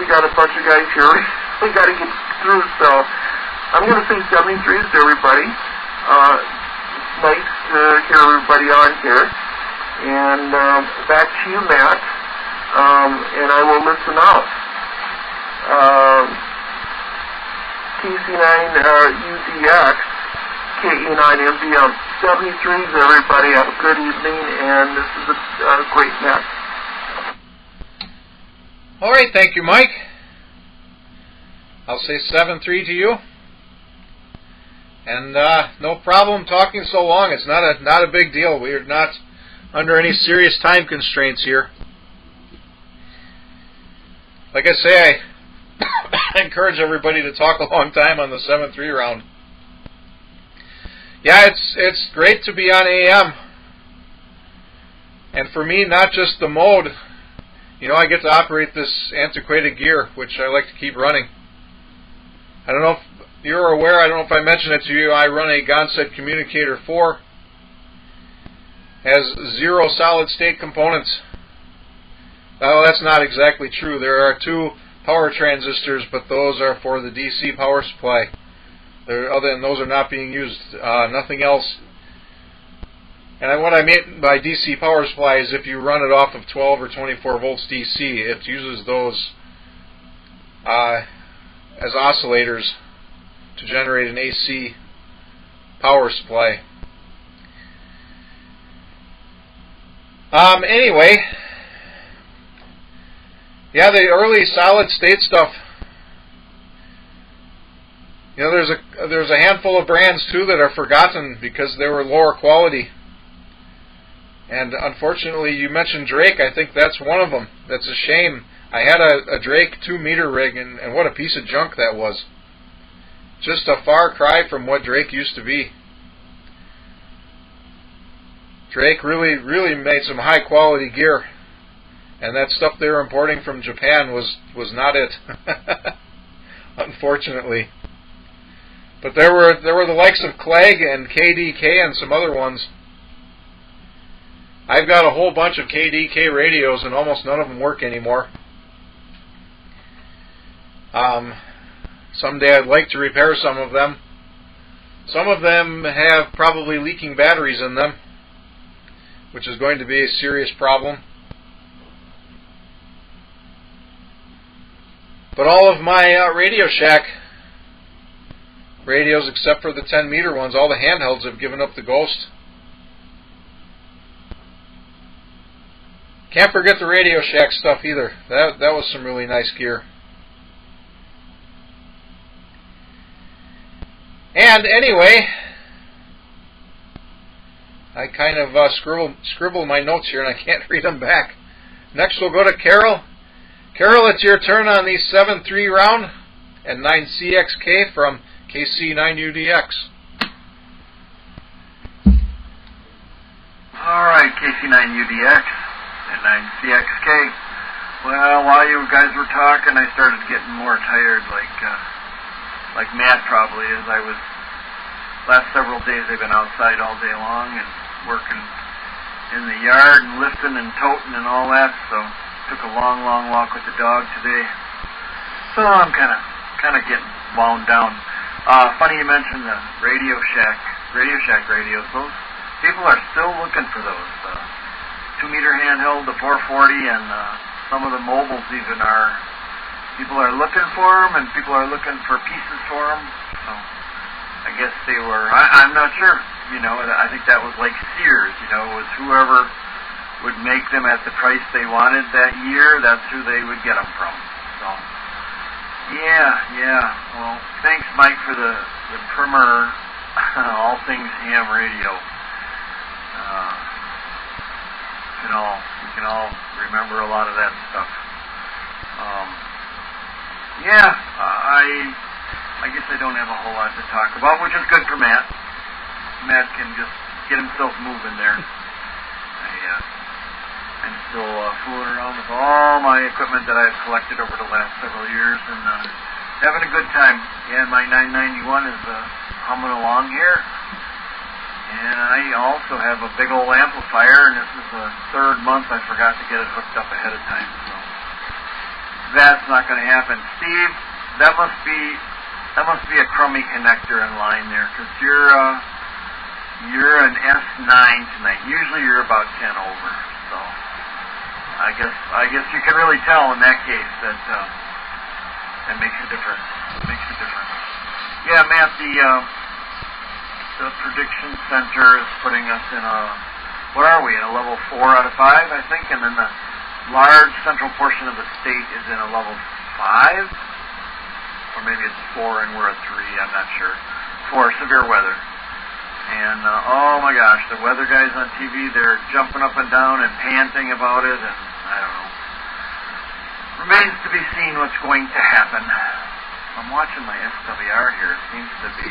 we got a bunch of guys here we got to get through, so I'm going to say 73s to everybody. It's nice to hear everybody on here. And back to you, Matt, and I will listen out. TC9UDX, KE9MBM, 73s, everybody. Have a good evening, and this is a great net. All right, thank you, Mike. I'll say 7-3 to you. And no problem talking so long. It's not a big deal. We are not under any serious time constraints here. Like I say, I encourage everybody to talk a long time on the 7-3 round. Yeah, it's great to be on AM. And for me, not just the mode. You know, I get to operate this antiquated gear, which I like to keep running. I don't know if you're aware, I don't know if I mentioned it to you, I run a Gonset Communicator 4. Has 0 solid state components. Well, that's not exactly true. There are 2 power transistors, but those are for the DC power supply. Other than those are not being used. Nothing else. And what I mean by DC power supply is if you run it off of 12 or 24 volts DC, it uses those as oscillators to generate an AC power supply. Anyway, Yeah, the early solid state stuff. You know, there's a handful of brands too that are forgotten because they were lower quality. And unfortunately, you mentioned Drake. I think that's one of them. That's a shame. I had a Drake 2-meter rig, and what a piece of junk that was. Just a far cry from what Drake used to be. Drake really made some high quality gear, and that stuff they were importing from Japan was not it. Unfortunately. But there were the likes of Clegg and KDK and some other ones. I've got a whole bunch of KDK radios, and almost none of them work anymore. Someday I'd like to repair some of them. Some of them have probably leaking batteries in them, which is going to be a serious problem. But all of my Radio Shack radios, except for the 10-meter ones, all the handhelds have given up the ghost. Can't forget the Radio Shack stuff either. That was some really nice gear. And anyway, I kind of scribble my notes here and I can't read them back. Next we'll go to Carol. Carol, it's your turn on the 7.3 round and 9CXK from KC9UDX. Alright, KC9UDX and 9CXK. Well, while you guys were talking, I started getting more tired, like Matt probably is. I was, last several days I've been outside all day long and working in the yard and lifting and toting and all that, so took a long walk with the dog today. So I'm kind of getting wound down. Funny you mentioned the Radio Shack radios. Those people are still looking for those. 2-meter handheld, the 440, and some of the mobiles even are. People are looking for them, and people are looking for pieces for them. So I guess they were. I'm not sure. You know, I think that was like Sears. You know, it was whoever would make them at the price they wanted that year. That's who they would get them from. So yeah. Well, thanks, Mike, for the primer. All things ham radio. We can all remember a lot of that stuff. I guess I don't have a whole lot to talk about, which is good for Matt. Matt can just get himself moving there. I'm still fooling around with all my equipment that I've collected over the last several years and having a good time. Yeah, my 991 is humming along here. And I also have a big old amplifier, and this is the third month I forgot to get it hooked up ahead of time. So that's not going to happen. Steve, that must be a crummy connector in line there, because you're an S9 tonight. Usually you're about 10 over. So I guess you can really tell in that case that that makes a difference. Yeah, Matt, the prediction center is putting us in what are we, in a level 4 out of 5, I think, and then the large central portion of the state is in a level 5, or maybe it's 4 and we're a 3, I'm not sure, for severe weather. And, oh my gosh, the weather guys on TV, they're jumping up and down and panting about it, and I don't know. Remains to be seen what's going to happen. I'm watching my SWR here. It seems to be,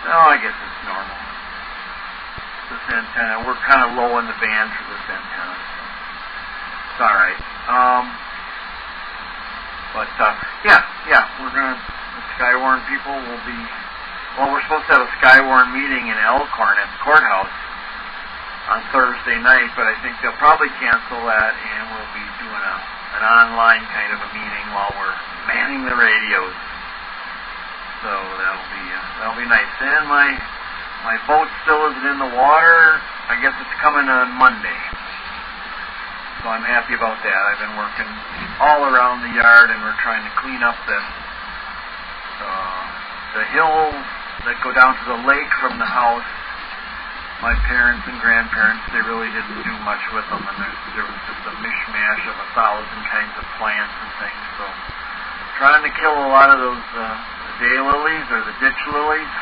I guess it's normal. This antenna, we're kind of low in the band for this antenna, so it's alright. We're going to, the Skywarn people will be, we're supposed to have a Skywarn meeting in Elkhorn at the courthouse on Thursday night, but I think they'll probably cancel that, and we'll be doing an online kind of a meeting while we're manning the radios. So that'll be nice. And my boat still isn't in the water. I guess it's coming on Monday. So I'm happy about that. I've been working all around the yard, and we're trying to clean up the hills that go down to the lake from the house. my parents and grandparents, they really didn't do much with them, and there was just a mishmash of 1,000 kinds of plants and things. So trying to kill a lot of those daylilies or the ditch lilies,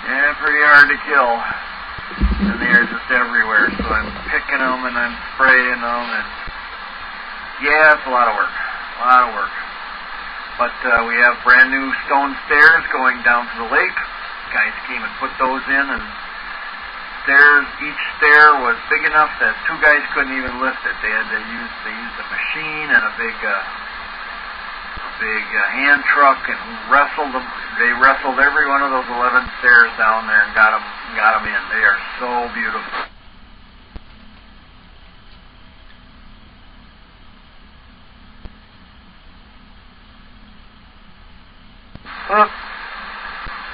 yeah, pretty hard to kill. And they are just everywhere. So I'm picking them and I'm spraying them, and yeah, it's a lot of work. A lot of work. But we have brand new stone stairs going down to the lake. Guys came and put those in, and each stair was big enough that 2 guys couldn't even lift it. They used a machine and a big hand truck and wrestled them. They wrestled every one of those 11 stairs down there and got them in. They are so beautiful.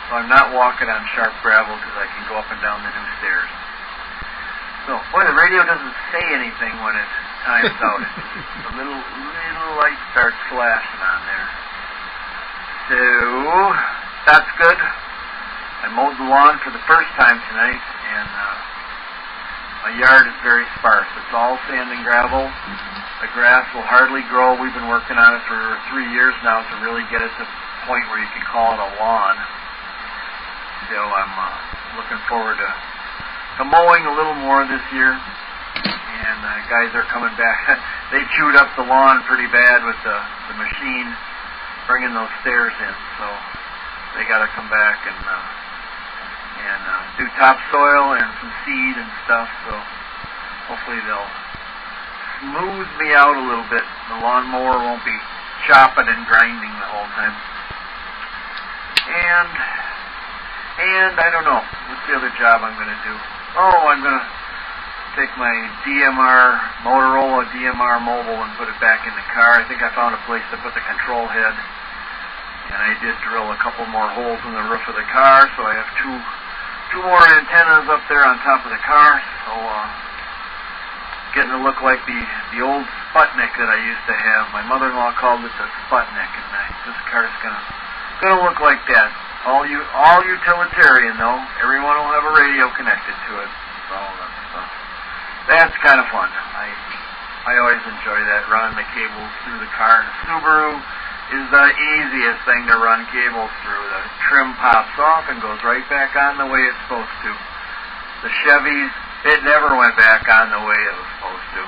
So I'm not walking on sharp gravel because I can go up and down the new stairs. So, boy, the radio doesn't say anything when it times out. A little light starts flashing on there. So, that's good. I mowed the lawn for the first time tonight, and my yard is very sparse. It's all sand and gravel. The grass will hardly grow. We've been working on it for 3 years now to really get it to the point where you can call it a lawn. So I'm looking forward to mowing a little more this year. And guys are coming back. They chewed up the lawn pretty bad with the machine bringing those stairs in. So they got to come back and do topsoil and some seed and stuff. So hopefully they'll smooth me out a little bit. The lawnmower won't be chopping and grinding the whole time. And I don't know. What's the other job I'm going to do? Oh, I'm going to take my Motorola DMR mobile and put it back in the car. I think I found a place to put the control head. And I did drill a couple more holes in the roof of the car, so I have two more antennas up there on top of the car. So getting to look like the old Sputnik that I used to have. My mother-in-law called it the Sputnik, and this car's gonna look like that. All utilitarian though. Everyone will have a radio connected to it. So that's kind of fun. I always enjoy that, running the cables through the car. The Subaru is the easiest thing to run cables through. The trim pops off and goes right back on the way it's supposed to. The Chevys, it never went back on the way it was supposed to.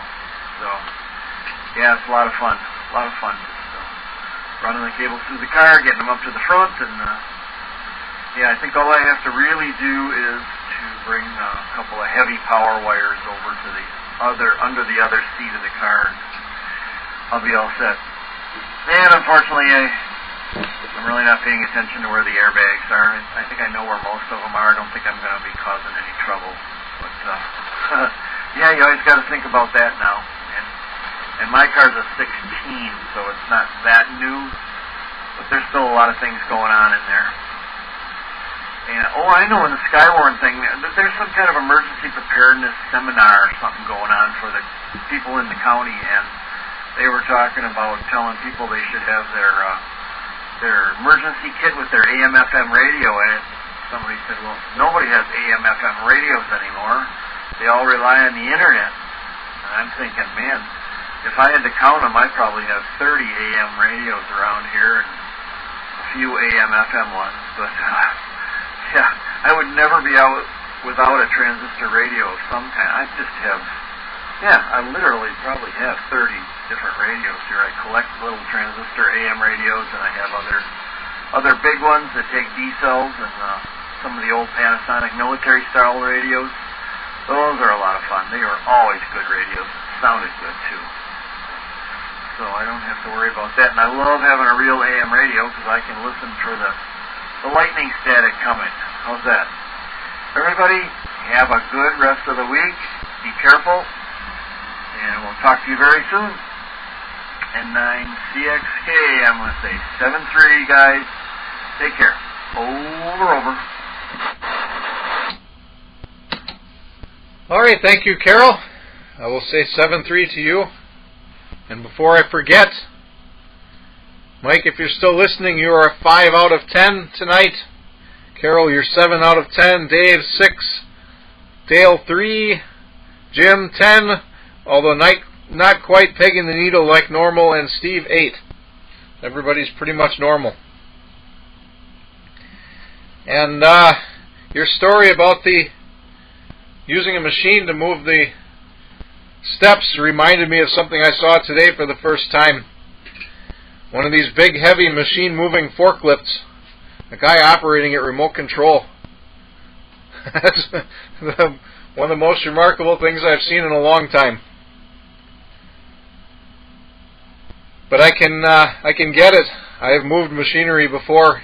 So yeah, it's a lot of fun. A lot of fun. Running the cables through the car, getting them up to the front, and yeah, I think all I have to really do is to bring a couple of heavy power wires over to under the other seat of the car. I'll be all set. And unfortunately, I'm really not paying attention to where the airbags are. I think I know where most of them are. I don't think I'm going to be causing any trouble. But yeah, you always got to think about that now. And my car's a 16, so it's not that new, but there's still a lot of things going on in there. And, I know in the Skywarn thing, there's some kind of emergency preparedness seminar or something going on for the people in the county, and they were talking about telling people they should have their emergency kit with their AM/FM radio in it. Somebody said, well, nobody has AM/FM radios anymore. They all rely on the internet. And I'm thinking, man, if I had to count them, I'd probably have 30 AM radios around here and a few AM/FM ones. But yeah, I would never be out without a transistor radio of some kind. I literally probably have 30 different radios here. I collect little transistor AM radios, and I have other big ones that take D cells and some of the old Panasonic military style radios. Those are a lot of fun. They are always good radios. Sounded good too. So I don't have to worry about that. And I love having a real AM radio because I can listen for the lightning static coming. How's that? Everybody, have a good rest of the week. Be careful. And we'll talk to you very soon. N9CXK, I'm going to say 7-3, guys. Take care. Over. All right, thank you, Carol. I will say 7-3 to you. And before I forget, Mike, if you're still listening, you are a 5 out of 10 tonight. Carol, you're 7 out of 10. Dave, 6. Dale 3, Jim 10, although not quite pegging the needle like normal, and Steve 8. Everybody's pretty much normal. And your story about the using a machine to move the steps reminded me of something I saw today for the first time. One of these big, heavy machine-moving forklifts. A guy operating it remote control. That's one of the most remarkable things I've seen in a long time. But I can get it. I have moved machinery before,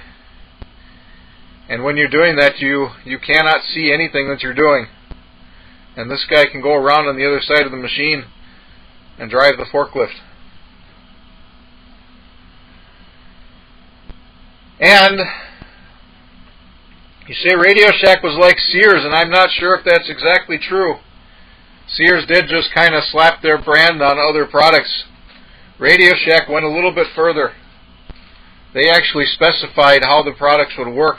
and when you're doing that, you cannot see anything that you're doing. And this guy can go around on the other side of the machine and drive the forklift. And you say Radio Shack was like Sears, and I'm not sure if that's exactly true. Sears did just kind of slap their brand on other products. Radio Shack went a little bit further. They actually specified how the products would work,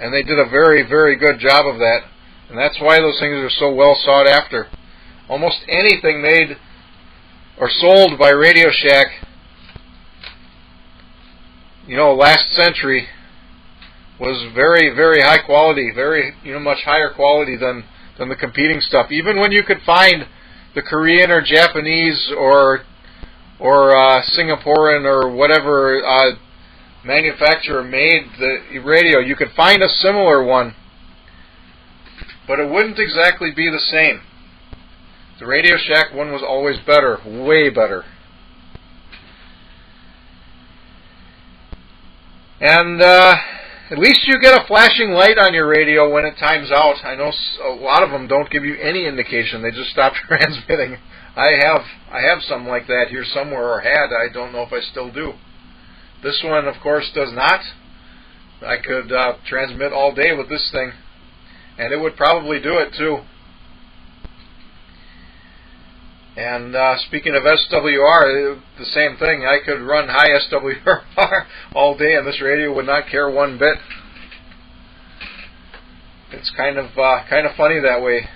and they did a very, very good job of that. And that's why those things are so well sought after. Almost anything made or sold by Radio Shack, last century, was very, very high quality, very, much higher quality than the competing stuff. Even when you could find the Korean or Japanese or Singaporean or whatever manufacturer made the radio, you could find a similar one, but it wouldn't exactly be the same. The Radio Shack one was always better, way better. And at least you get a flashing light on your radio when it times out. I know a lot of them don't give you any indication. They just stop transmitting. I have some like that here somewhere, or had. I don't know if I still do. This one, of course, does not. I could transmit all day with this thing, and it would probably do it too. And speaking of SWR, the same thing. I could run high SWR all day, and this radio would not care one bit. It's kind of funny that way.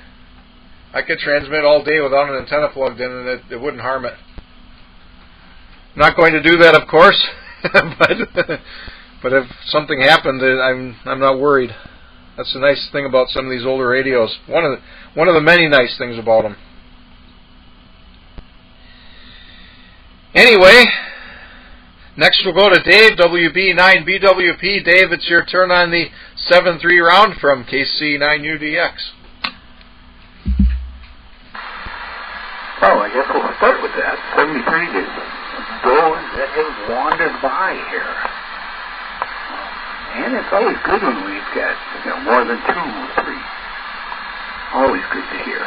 I could transmit all day without an antenna plugged in, and it wouldn't harm it. I'm not going to do that, of course, but if something happened, I'm not worried. That's the nice thing about some of these older radios. One of the many nice things about them. Anyway, next we'll go to Dave, WB9BWP. Dave, it's your turn on the 7-3 round from KC9UDX. Oh, I guess we'll start with that. 73 is those that have wandered by here. And it's always good when we've got more than 2 or 3. Always good to hear.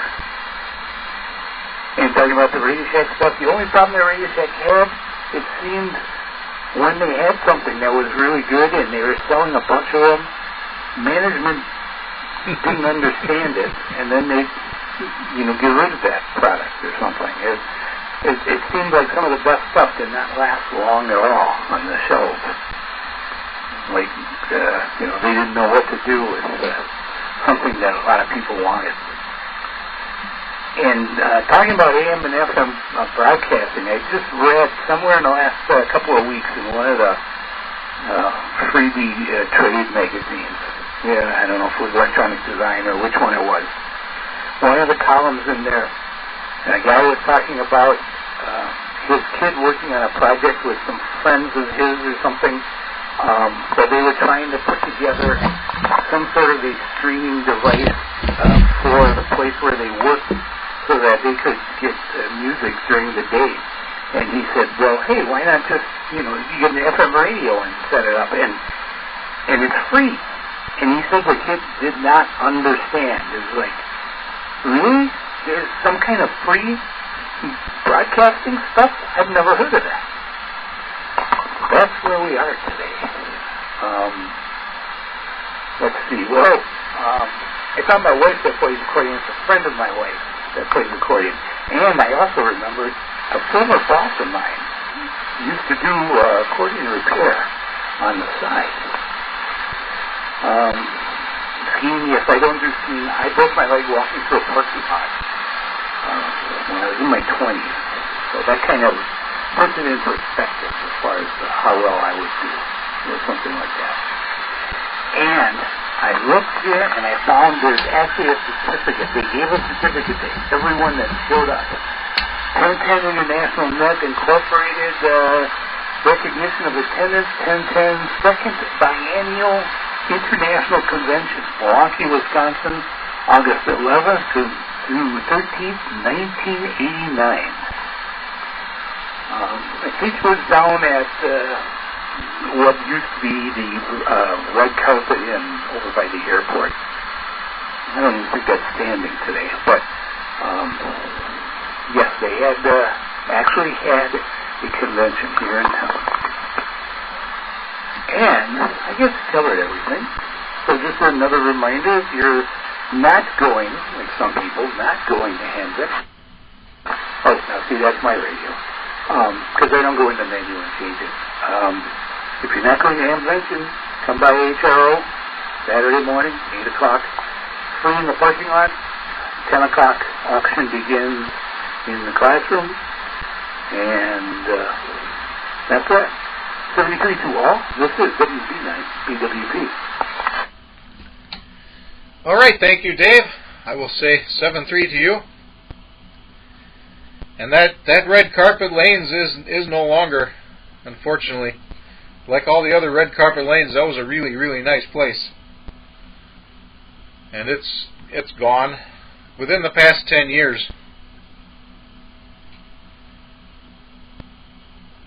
And talking about the Radio Shack stuff, the only problem that Radio Shack had, it seemed when they had something that was really good and they were selling a bunch of them, management didn't understand it, and then they get rid of that product or something. It seemed like some of the best stuff did not last long at all on the shelves. Like, they didn't know what to do with something that a lot of people wanted. And talking about AM and FM broadcasting, I just read somewhere in the last couple of weeks in one of the freebie trade magazines. Yeah, I don't know if it was Electronic Design or which one it was. One of the columns in there, a guy was talking about his kid working on a project with some friends of his or something. So they were trying to put together some sort of a streaming device for the place where they worked, so that they could get music during the day. And he said, well, hey, why not just, get an FM radio and set it up, and it's free. And he said the kids did not understand. It was like, really? There's some kind of free broadcasting stuff? I've never heard of that. That's where we are today. Let's see. Well, I found my wife that plays accordion. It's a friend of my wife that plays accordion. And I also remembered a former boss of mine used to do accordion repair on the side. It's skiing, yes, I don't do skiing. I broke my leg walking through a parking lot when I was in my 20s. So that kind of puts it in perspective as far as how well I would do, something like that. And I looked here and I found there's actually a certificate. They gave a certificate to everyone that showed up. 1010 International Net Incorporated recognition of attendance, 1010 Second Biennial International Convention, Milwaukee, Wisconsin, August 11th through 13th, 1989. I think it was down at what used to be the red carpet inn over by the airport. I don't even think that's standing today, but yes, they had actually had a convention here in town. And I guess covered everything. So just another reminder, if you're not going, like some people, not going to Hendrix. Oh, now see, that's my radio. Because I don't go in the menu and change it. If you're not going to Amplitude, come by HRO Saturday morning, 8 o'clock. Free in the parking lot. 10 o'clock auction begins in the classroom. And that's it. 73 to all. This is BWP. All right, thank you, Dave. I will say 7-3 to you. And that red carpet lanes is no longer, unfortunately. Like all the other red carpet lanes, that was a really, really nice place. And it's gone within the past 10 years.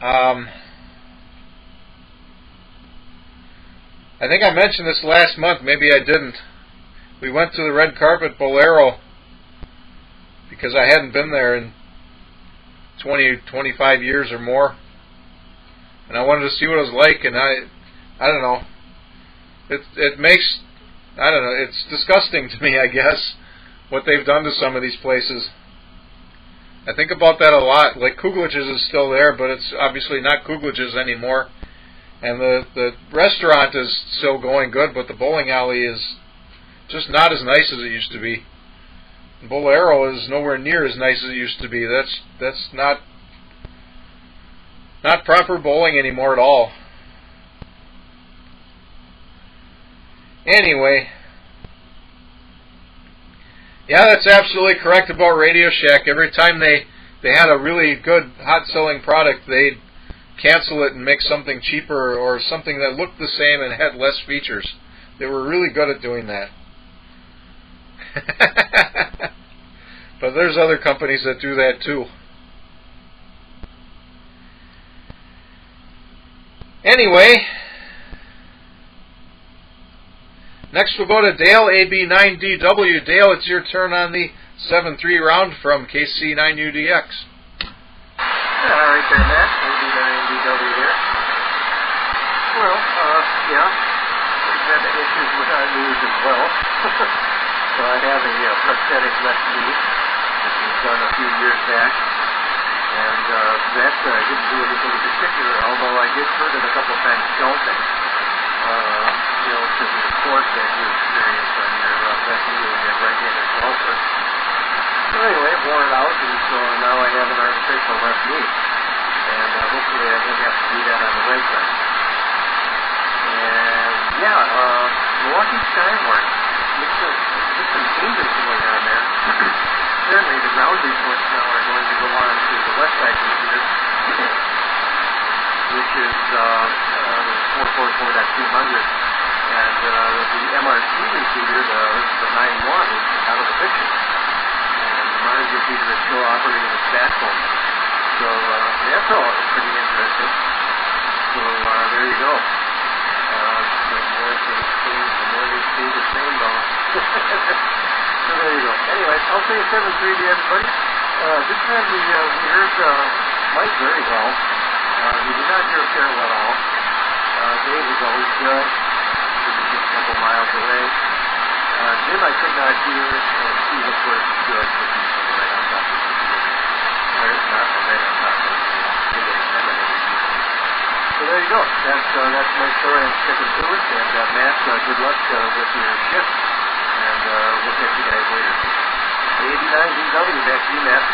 I think I mentioned this last month, maybe I didn't. We went to the red carpet Bolero because I hadn't been there in 25 years or more, and I wanted to see what it was like. And I don't know, it makes, I don't know, it's disgusting to me, I guess, what they've done to some of these places. I think about that a lot. Like Kuglich's is still there, but it's obviously not Kuglich's anymore. And the restaurant is still going good, but the bowling alley is just not as nice as it used to be. Bolero is nowhere near as nice as it used to be. That's not proper bowling anymore at all. Anyway, yeah, that's absolutely correct about Radio Shack. Every time they had a really good hot selling product, they'd cancel it and make something cheaper or something that looked the same and had less features. They were really good at doing that. But there's other companies that do that too. Anyway, next we'll go to Dale, AB9DW. Dale, it's your turn on the 7-3 round from KC9UDX. All right there, Matt. AB9DW here. Well, yeah, we've had issues with our knees as well. So I have a prosthetic left knee, which was done a few years back, and that didn't do anything in particular, although I did hurt it a couple of times golfing, because of the force that you experience on your left knee when you're a right-handed golfer. So anyway, wore it out, and so now I have an artificial left knee, and hopefully I won't have to do that on the right side. And yeah, Milwaukee Skywarn. There's some changes going on there. Apparently the ground reports now are going to go on to the west side computer, which is 444.200, and the MRC repeater, the 9-1, is out of the picture. And the Mars repeater is still operating its backbone. So that's all pretty interesting. So there you go. The more they stay the same, though. So there you go. Anyway, I'll say 7-3 to everybody. This time we heard Mike very well. We did not hear Carol at all. Dave was always good. He was just a couple miles away. Jim I could not hear. Steve, of course, is good. But he's right on top of the computer. Or it's not right on top of the computer. So there you go. That's my story. I'm sticking to it. And Matt, good luck with your shift. And we'll catch you guys later. 89DW, back to you, Matt.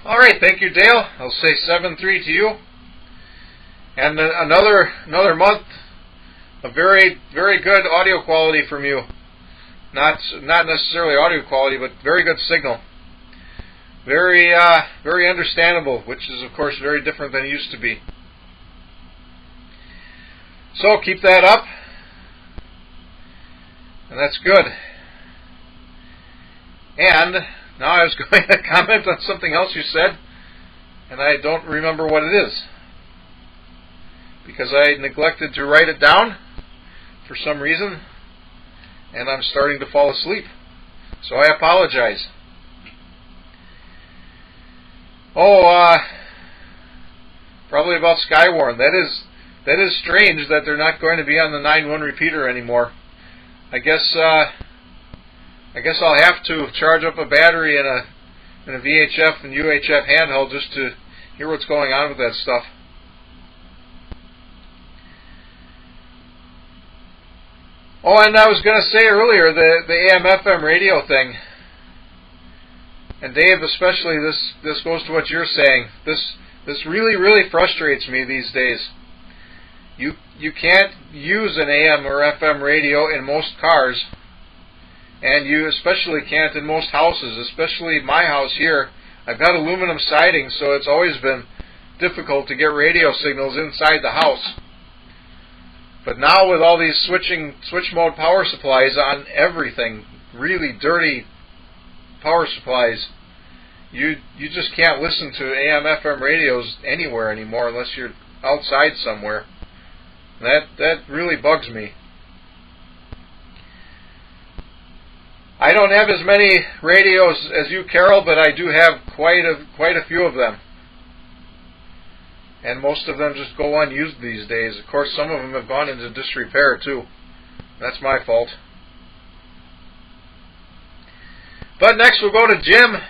All right, thank you, Dale. I'll say 7-3 to you. And another month of very good audio quality from you. Not necessarily audio quality, but very good signal. Very understandable, which is of course very different than it used to be. So keep that up, and that's good. And now I was going to comment on something else you said, and I don't remember what it is, because I neglected to write it down for some reason, and I'm starting to fall asleep. So I apologize. Probably about Skywarn. That is strange that they're not going to be on the 9.1 repeater anymore. I guess I'll have to charge up a battery in a VHF and UHF handheld just to hear what's going on with that stuff. Oh, and I was going to say earlier, the AM/FM radio thing, and Dave especially, this goes to what you're saying. This really frustrates me these days. You can't use an AM or FM radio in most cars, and you especially can't in most houses, especially my house here. I've got aluminum siding, so it's always been difficult to get radio signals inside the house. But now with all these switch mode power supplies on everything, really dirty power supplies, you just can't listen to AM/FM radios anywhere anymore unless you're outside somewhere. That really bugs me. I don't have as many radios as you, Carol, but I do have quite a few of them. And most of them just go unused these days. Of course, some of them have gone into disrepair too. That's my fault. But next we'll go to Jim.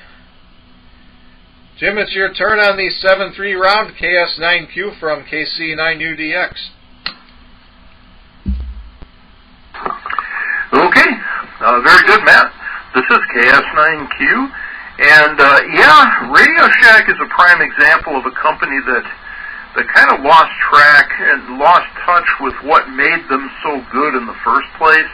Jim, it's your turn on the 7-3 round KS9Q from KC9UDX. Okay, very good, Matt. This is KS9Q, and Radio Shack is a prime example of a company that kind of lost track and lost touch with what made them so good in the first place.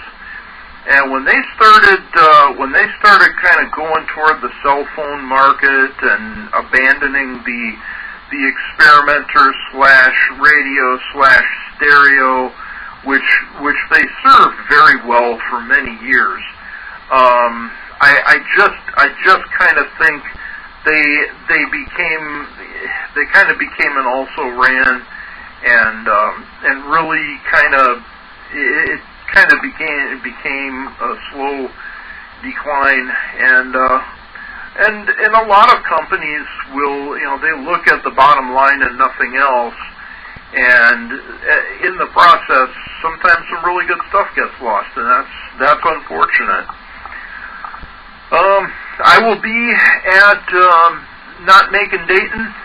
And when they started kind of going toward the cell phone market and abandoning the experimenter / radio / stereo, which they served very well for many years. I just kind of think they kind of became an also ran, and really it kind of became a slow decline, and a lot of companies will, they look at the bottom line and nothing else. And in the process, sometimes some really good stuff gets lost, and that's unfortunate. I will be at Not Making Dayton.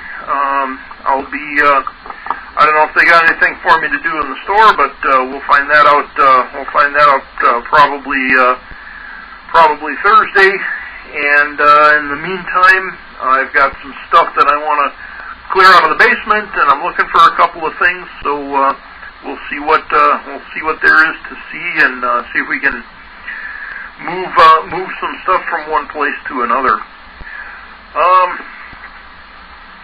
I'll be. I don't know if they got anything for me to do in the store, but we'll find that out. Probably Thursday. And in the meantime, I've got some stuff that I want to clear out of the basement, and I'm looking for a couple of things. So we'll see what there is to see, and see if we can move some stuff from one place to another.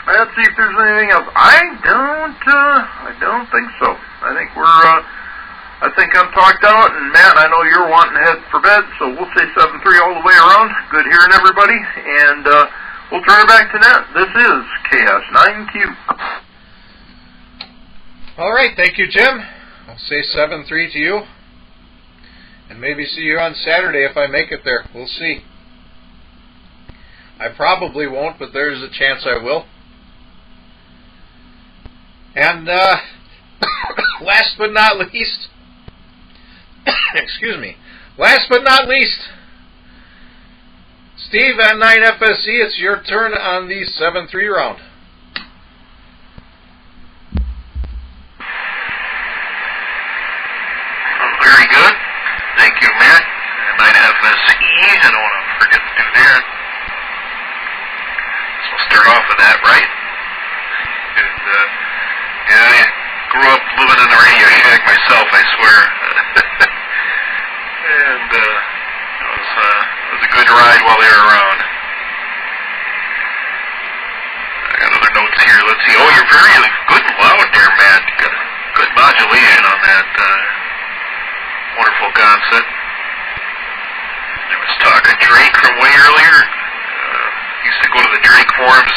Let's see if there's anything else. I don't think so. I think I'm talked out, and Matt, I know you're wanting to head for bed, so we'll say 7-3 all the way around. Good hearing everybody, and we'll turn it back to Nat. This is KS9Q. All right, thank you, Jim. I'll say 7-3 to you, and maybe see you on Saturday if I make it there. We'll see. I probably won't, but there's a chance I will. And last but not least, excuse me, last but not least, Steve at 9FSC, it's your turn on the 7-3 round. Very good. Thank you, Matt. yeah, I grew up living in a Radio Shack myself, I swear. And it was a good ride while they were around. I got other notes here. Let's see. Oh, you're very good and loud there, Matt. You got good modulation on that wonderful concept. There was talk of Drake from way earlier. Used to go to the Drake forums.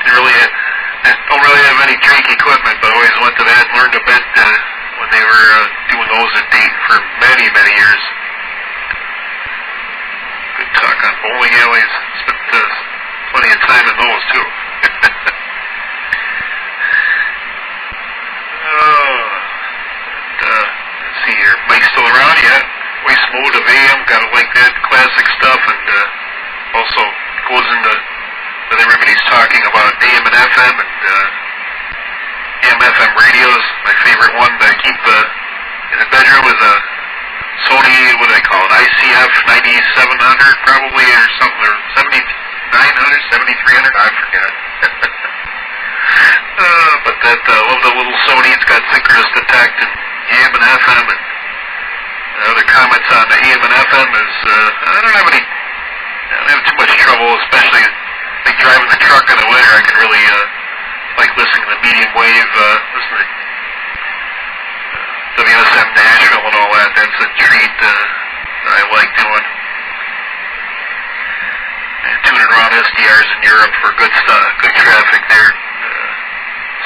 Don't really have any Drake equipment, but always went to that and learned a bit when they were doing those at Dayton for many, many years. Good talk on bowling alleys. Spent plenty of time in those, too. Let's see here. Mike's still around, yeah. Waste mode of AM, gotta like that classic stuff, and also goes into that everybody's talking about AM and FM, and AM/FM radios. My favorite one that I keep in the bedroom is a Sony, what do they call it, ICF 9700 probably, or something, or 7900, 7300, I forget. But that, love the little Sony. It's got synchronous detect and AM and FM, and other comments on the AM and FM is, I don't have too much trouble, especially like driving the truck in the winter. I can really like listening to the medium wave, listening to WSM Nashville and all that. That's a treat that I like doing. And tuning around SDRs in Europe for good stuff, good traffic there.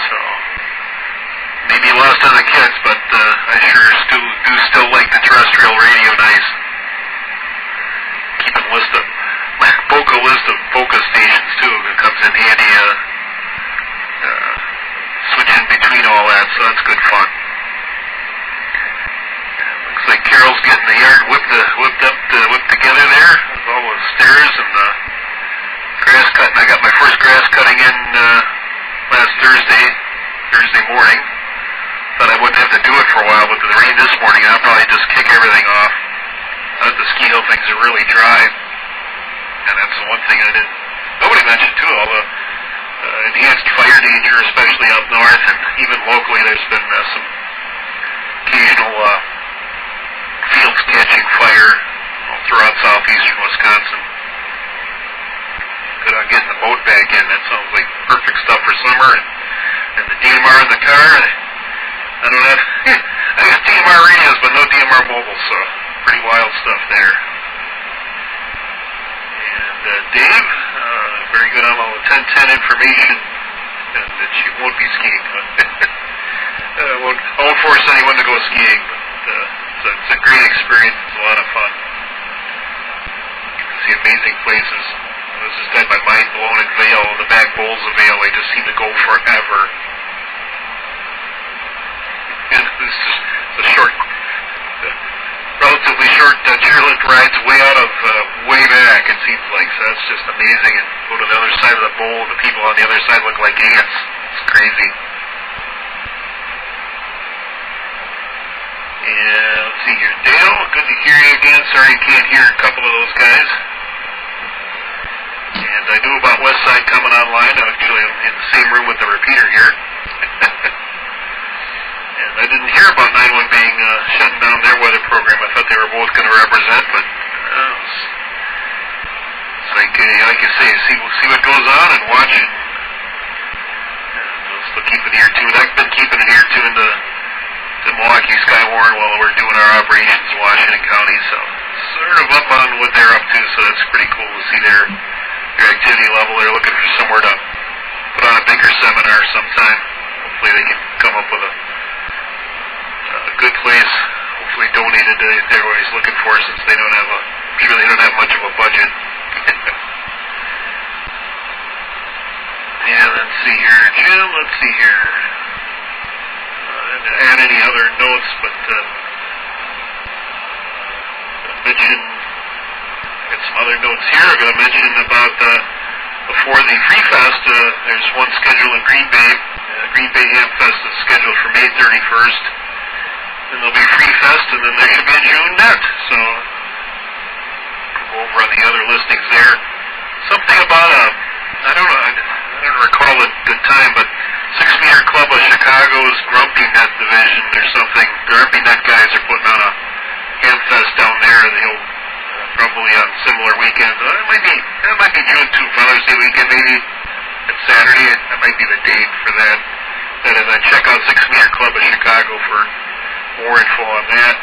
So maybe lost on the kids, but I sure do still like the terrestrial radio nice. Keep a list of focus stations too. It comes in handy switching between all that, so that's good fun. Looks like Carol's getting the yard whipped together there with all the stairs and the grass cutting. I got my first grass cutting in last Thursday morning. Thought I wouldn't have to do it for a while, but the rain this morning, I'll probably just kick everything off. The ski hill things are really dry, and that's the one thing nobody mentioned too, all the enhanced fire danger, especially up north, and even locally there's been some occasional fields catching fire throughout southeastern Wisconsin. Good on getting the boat back in. That sounds like perfect stuff for summer, and the DMR in the car. I got DMR radios, but no DMR mobile, so pretty wild stuff there. And Dave, very good on all the 1010 information, and that you won't be skiing. I won't force anyone to go skiing, but it's a great experience. It's a lot of fun. You can see amazing places. I was just had my mind blown in Vail, the back bowls of Vail. They just seem to go forever. And it's just a relatively short chairlift rides way out of way back, it seems like. So that's just amazing. And go to the other side of the bowl, and the people on the other side look like ants. It's crazy. And let's see here. Dale, good to hear you again. Sorry you can't hear a couple of those guys. And I knew about Westside coming online. Actually, I'm in the same room with the repeater here. And I didn't hear about 9-1 being shutting down their weather program. I thought they were both going to represent, but it's like you say, see what goes on and watch. And we'll still keep an ear to it. I've been keeping an ear to into the Milwaukee Skywarn while we're doing our operations in Washington County. So sort of up on what they're up to. So that's pretty cool to see their activity level. They're looking for somewhere to put on a bigger seminar sometime. Hopefully they can come up with a good place. Hopefully donated. They're always looking for, since they don't have I'm sure they don't have much of a budget. Yeah, let's see here, Jim. Let's see here. To add any other notes, but mention. Got some other notes here. I'm going to mention about before the Free Fest. There's one scheduled in Green Bay. Green Bay Ham Fest is scheduled for May 31st. Then there'll be Free Fest, and then there should be a June net. So go over on the other listings there. Something about I don't recall the time, but 6-meter Joe's Grumpy Net division or something. Grumpy Net guys are putting on a ham fest down there, and he'll probably on similar weekends. It might be June 2, Father's Day weekend, maybe. It's Saturday. That might be the date for that. And then check out 6 Meter Club of Chicago for more info on that.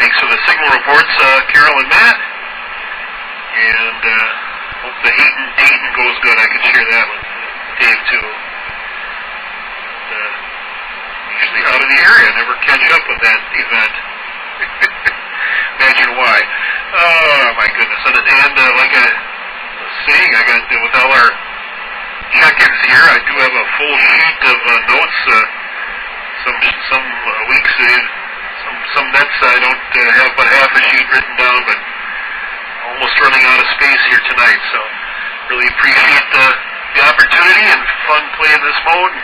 Thanks for the signal reports, Carol and Matt. And hope the Dayton goes good. I can share that with Dave too. Usually out of the area, never catch up with that event. Imagine why. Oh my goodness! And like I was saying, I got with all our check-ins here. I do have a full sheet of notes. Some weeks, some nets I don't have but half a sheet written down, but almost running out of space here tonight. So really appreciate the opportunity and fun playing this mode.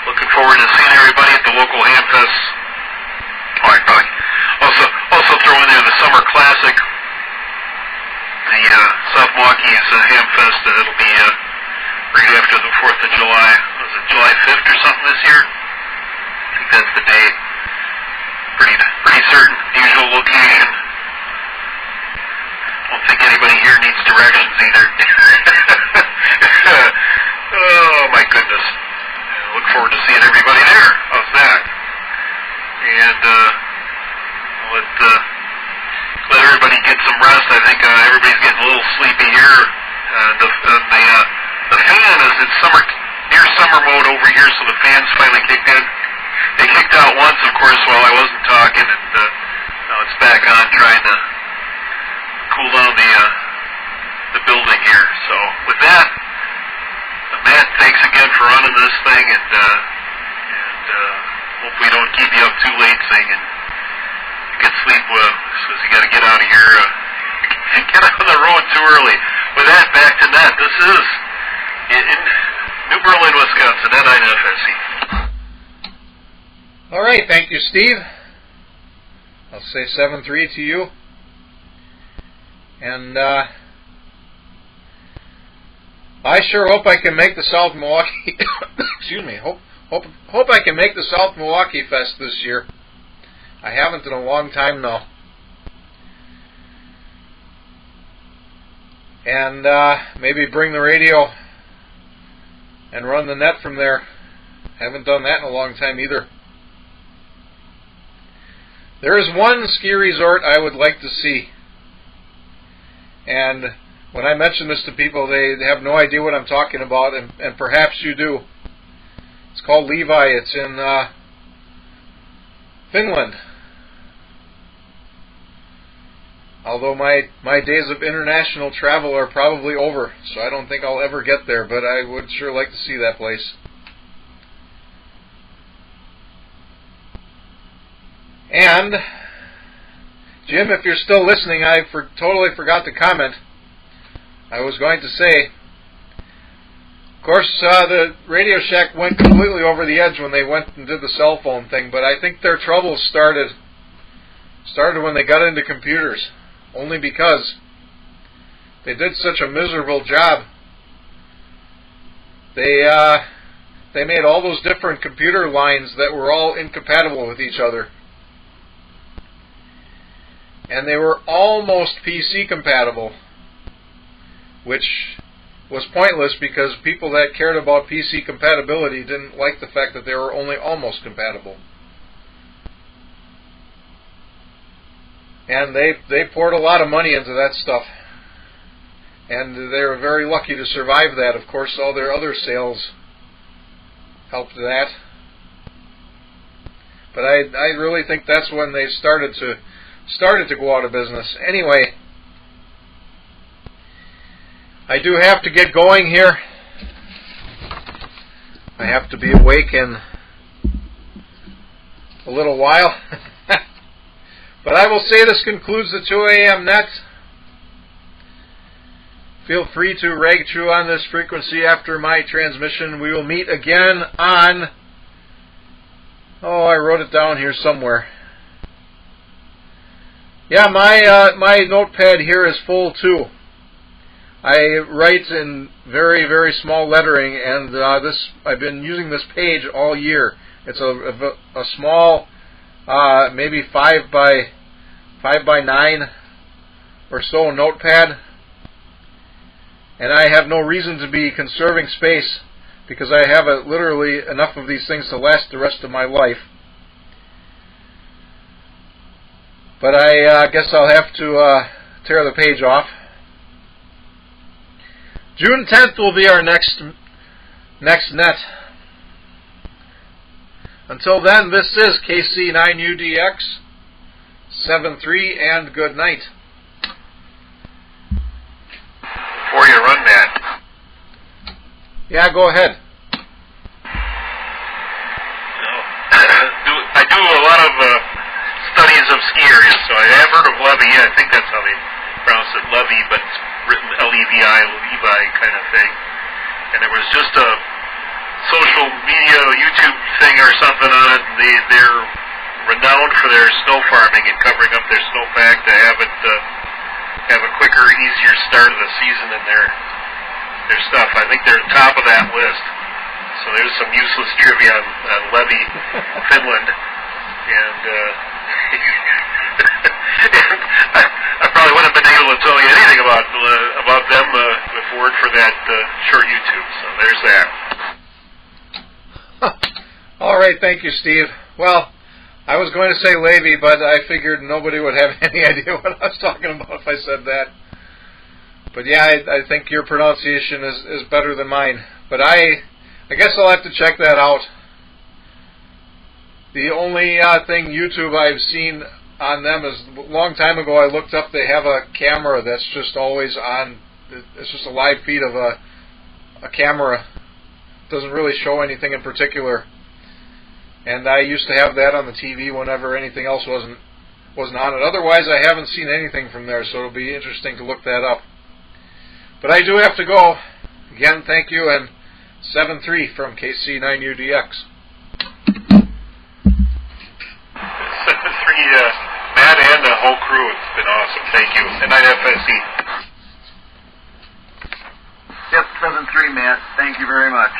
Looking forward to seeing everybody at the local ham fest. All right, probably also throw in there the Summer Classic, the South Milwaukee's ham fest. It'll be right after the 4th of July. Was it July 5th or something this year? I think that's the date. Pretty certain. Usual location. Don't think anybody here needs directions either. Oh my goodness. Look forward to seeing everybody there. How's that? And let everybody get some rest. I think everybody's getting a little sleepy here. The fan is in near summer mode over here, so the fan's finally kicked in. They kicked out once, of course, while I wasn't talking, and now it's back on, trying to cool down the building here. So with that, Matt, thanks again for running this thing, and hope we don't keep you up too late so you can get sleep because you got to get out of here, get on the road too early. With that, back to Nat. This is in New Berlin, Wisconsin, N9FSC. All right, thank you, Steve. I'll say 7-3 to you. And I sure hope I can make the South Milwaukee. Excuse me. Hope I can make the South Milwaukee Fest this year. I haven't in a long time now. And maybe bring the radio and run the net from there. Haven't done that in a long time either. There is one ski resort I would like to see. And when I mention this to people, they have no idea what I'm talking about, and perhaps you do. It's called Levi. It's in Finland. Although my days of international travel are probably over, so I don't think I'll ever get there, but I would sure like to see that place. And, Jim, if you're still listening, I totally forgot to comment. I was going to say, of course, the Radio Shack went completely over the edge when they went and did the cell phone thing, but I think their troubles started when they got into computers, only because they did such a miserable job. They made all those different computer lines that were all incompatible with each other. And they were almost PC compatible, which was pointless because people that cared about PC compatibility didn't like the fact that they were only almost compatible. And they poured a lot of money into that stuff. And they were very lucky to survive that. Of course, all their other sales helped that. But I really think that's when they started to go out of business. Anyway, I do have to get going here. I have to be awake in a little while. But I will say this concludes the 2 a.m. net. Feel free to rag through on this frequency after my transmission. We will meet again on... Oh, I wrote it down here somewhere. Yeah, my notepad here is full too. I write in very, very small lettering, and I've been using this page all year. It's a small, maybe 5 by 9 or so notepad, and I have no reason to be conserving space because I have literally enough of these things to last the rest of my life. But I guess I'll have to tear the page off. June 10th will be our next net. Until then, this is KC9UDX 73, and good night. Before you run that. Yeah, go ahead. I do a lot of studies of ski areas, so I have heard of LBRY. I think that's how they pronounce it, LBRY, but it's written LEVI, Levi kind of thing. And there was just a social media YouTube thing or something on it. They're renowned for their snow farming and covering up their snowpack to have it have a quicker, easier start of the season in their stuff. I think they're top of that list. So there's some useless trivia on LBRY, Finland, and I probably wouldn't have been able to tell you anything about them if it weren't for that short YouTube. So there's that. All right, thank you, Steve. Well, I was going to say LBRY, but I figured nobody would have any idea what I was talking about if I said that. But yeah, I think your pronunciation is better than mine. But I guess I'll have to check that out. The only thing YouTube I've seen on them is a long time ago I looked up, they have a camera that's just always on. It's just a live feed of a camera. It doesn't really show anything in particular. And I used to have that on the TV whenever anything else wasn't on it. Otherwise, I haven't seen anything from there, so it'll be interesting to look that up. But I do have to go. Again, thank you, and 7-3 from KC9UDX. 7-3, Matt and the whole crew. It's been awesome. Thank you. And night, FSC. Yep, 7-3, Matt. Thank you very much.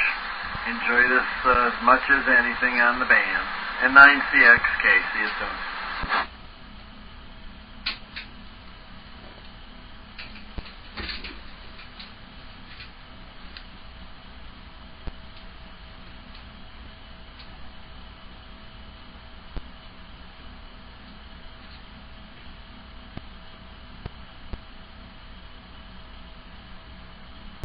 Enjoy this as much as anything on the band. And 9CXK. See you soon.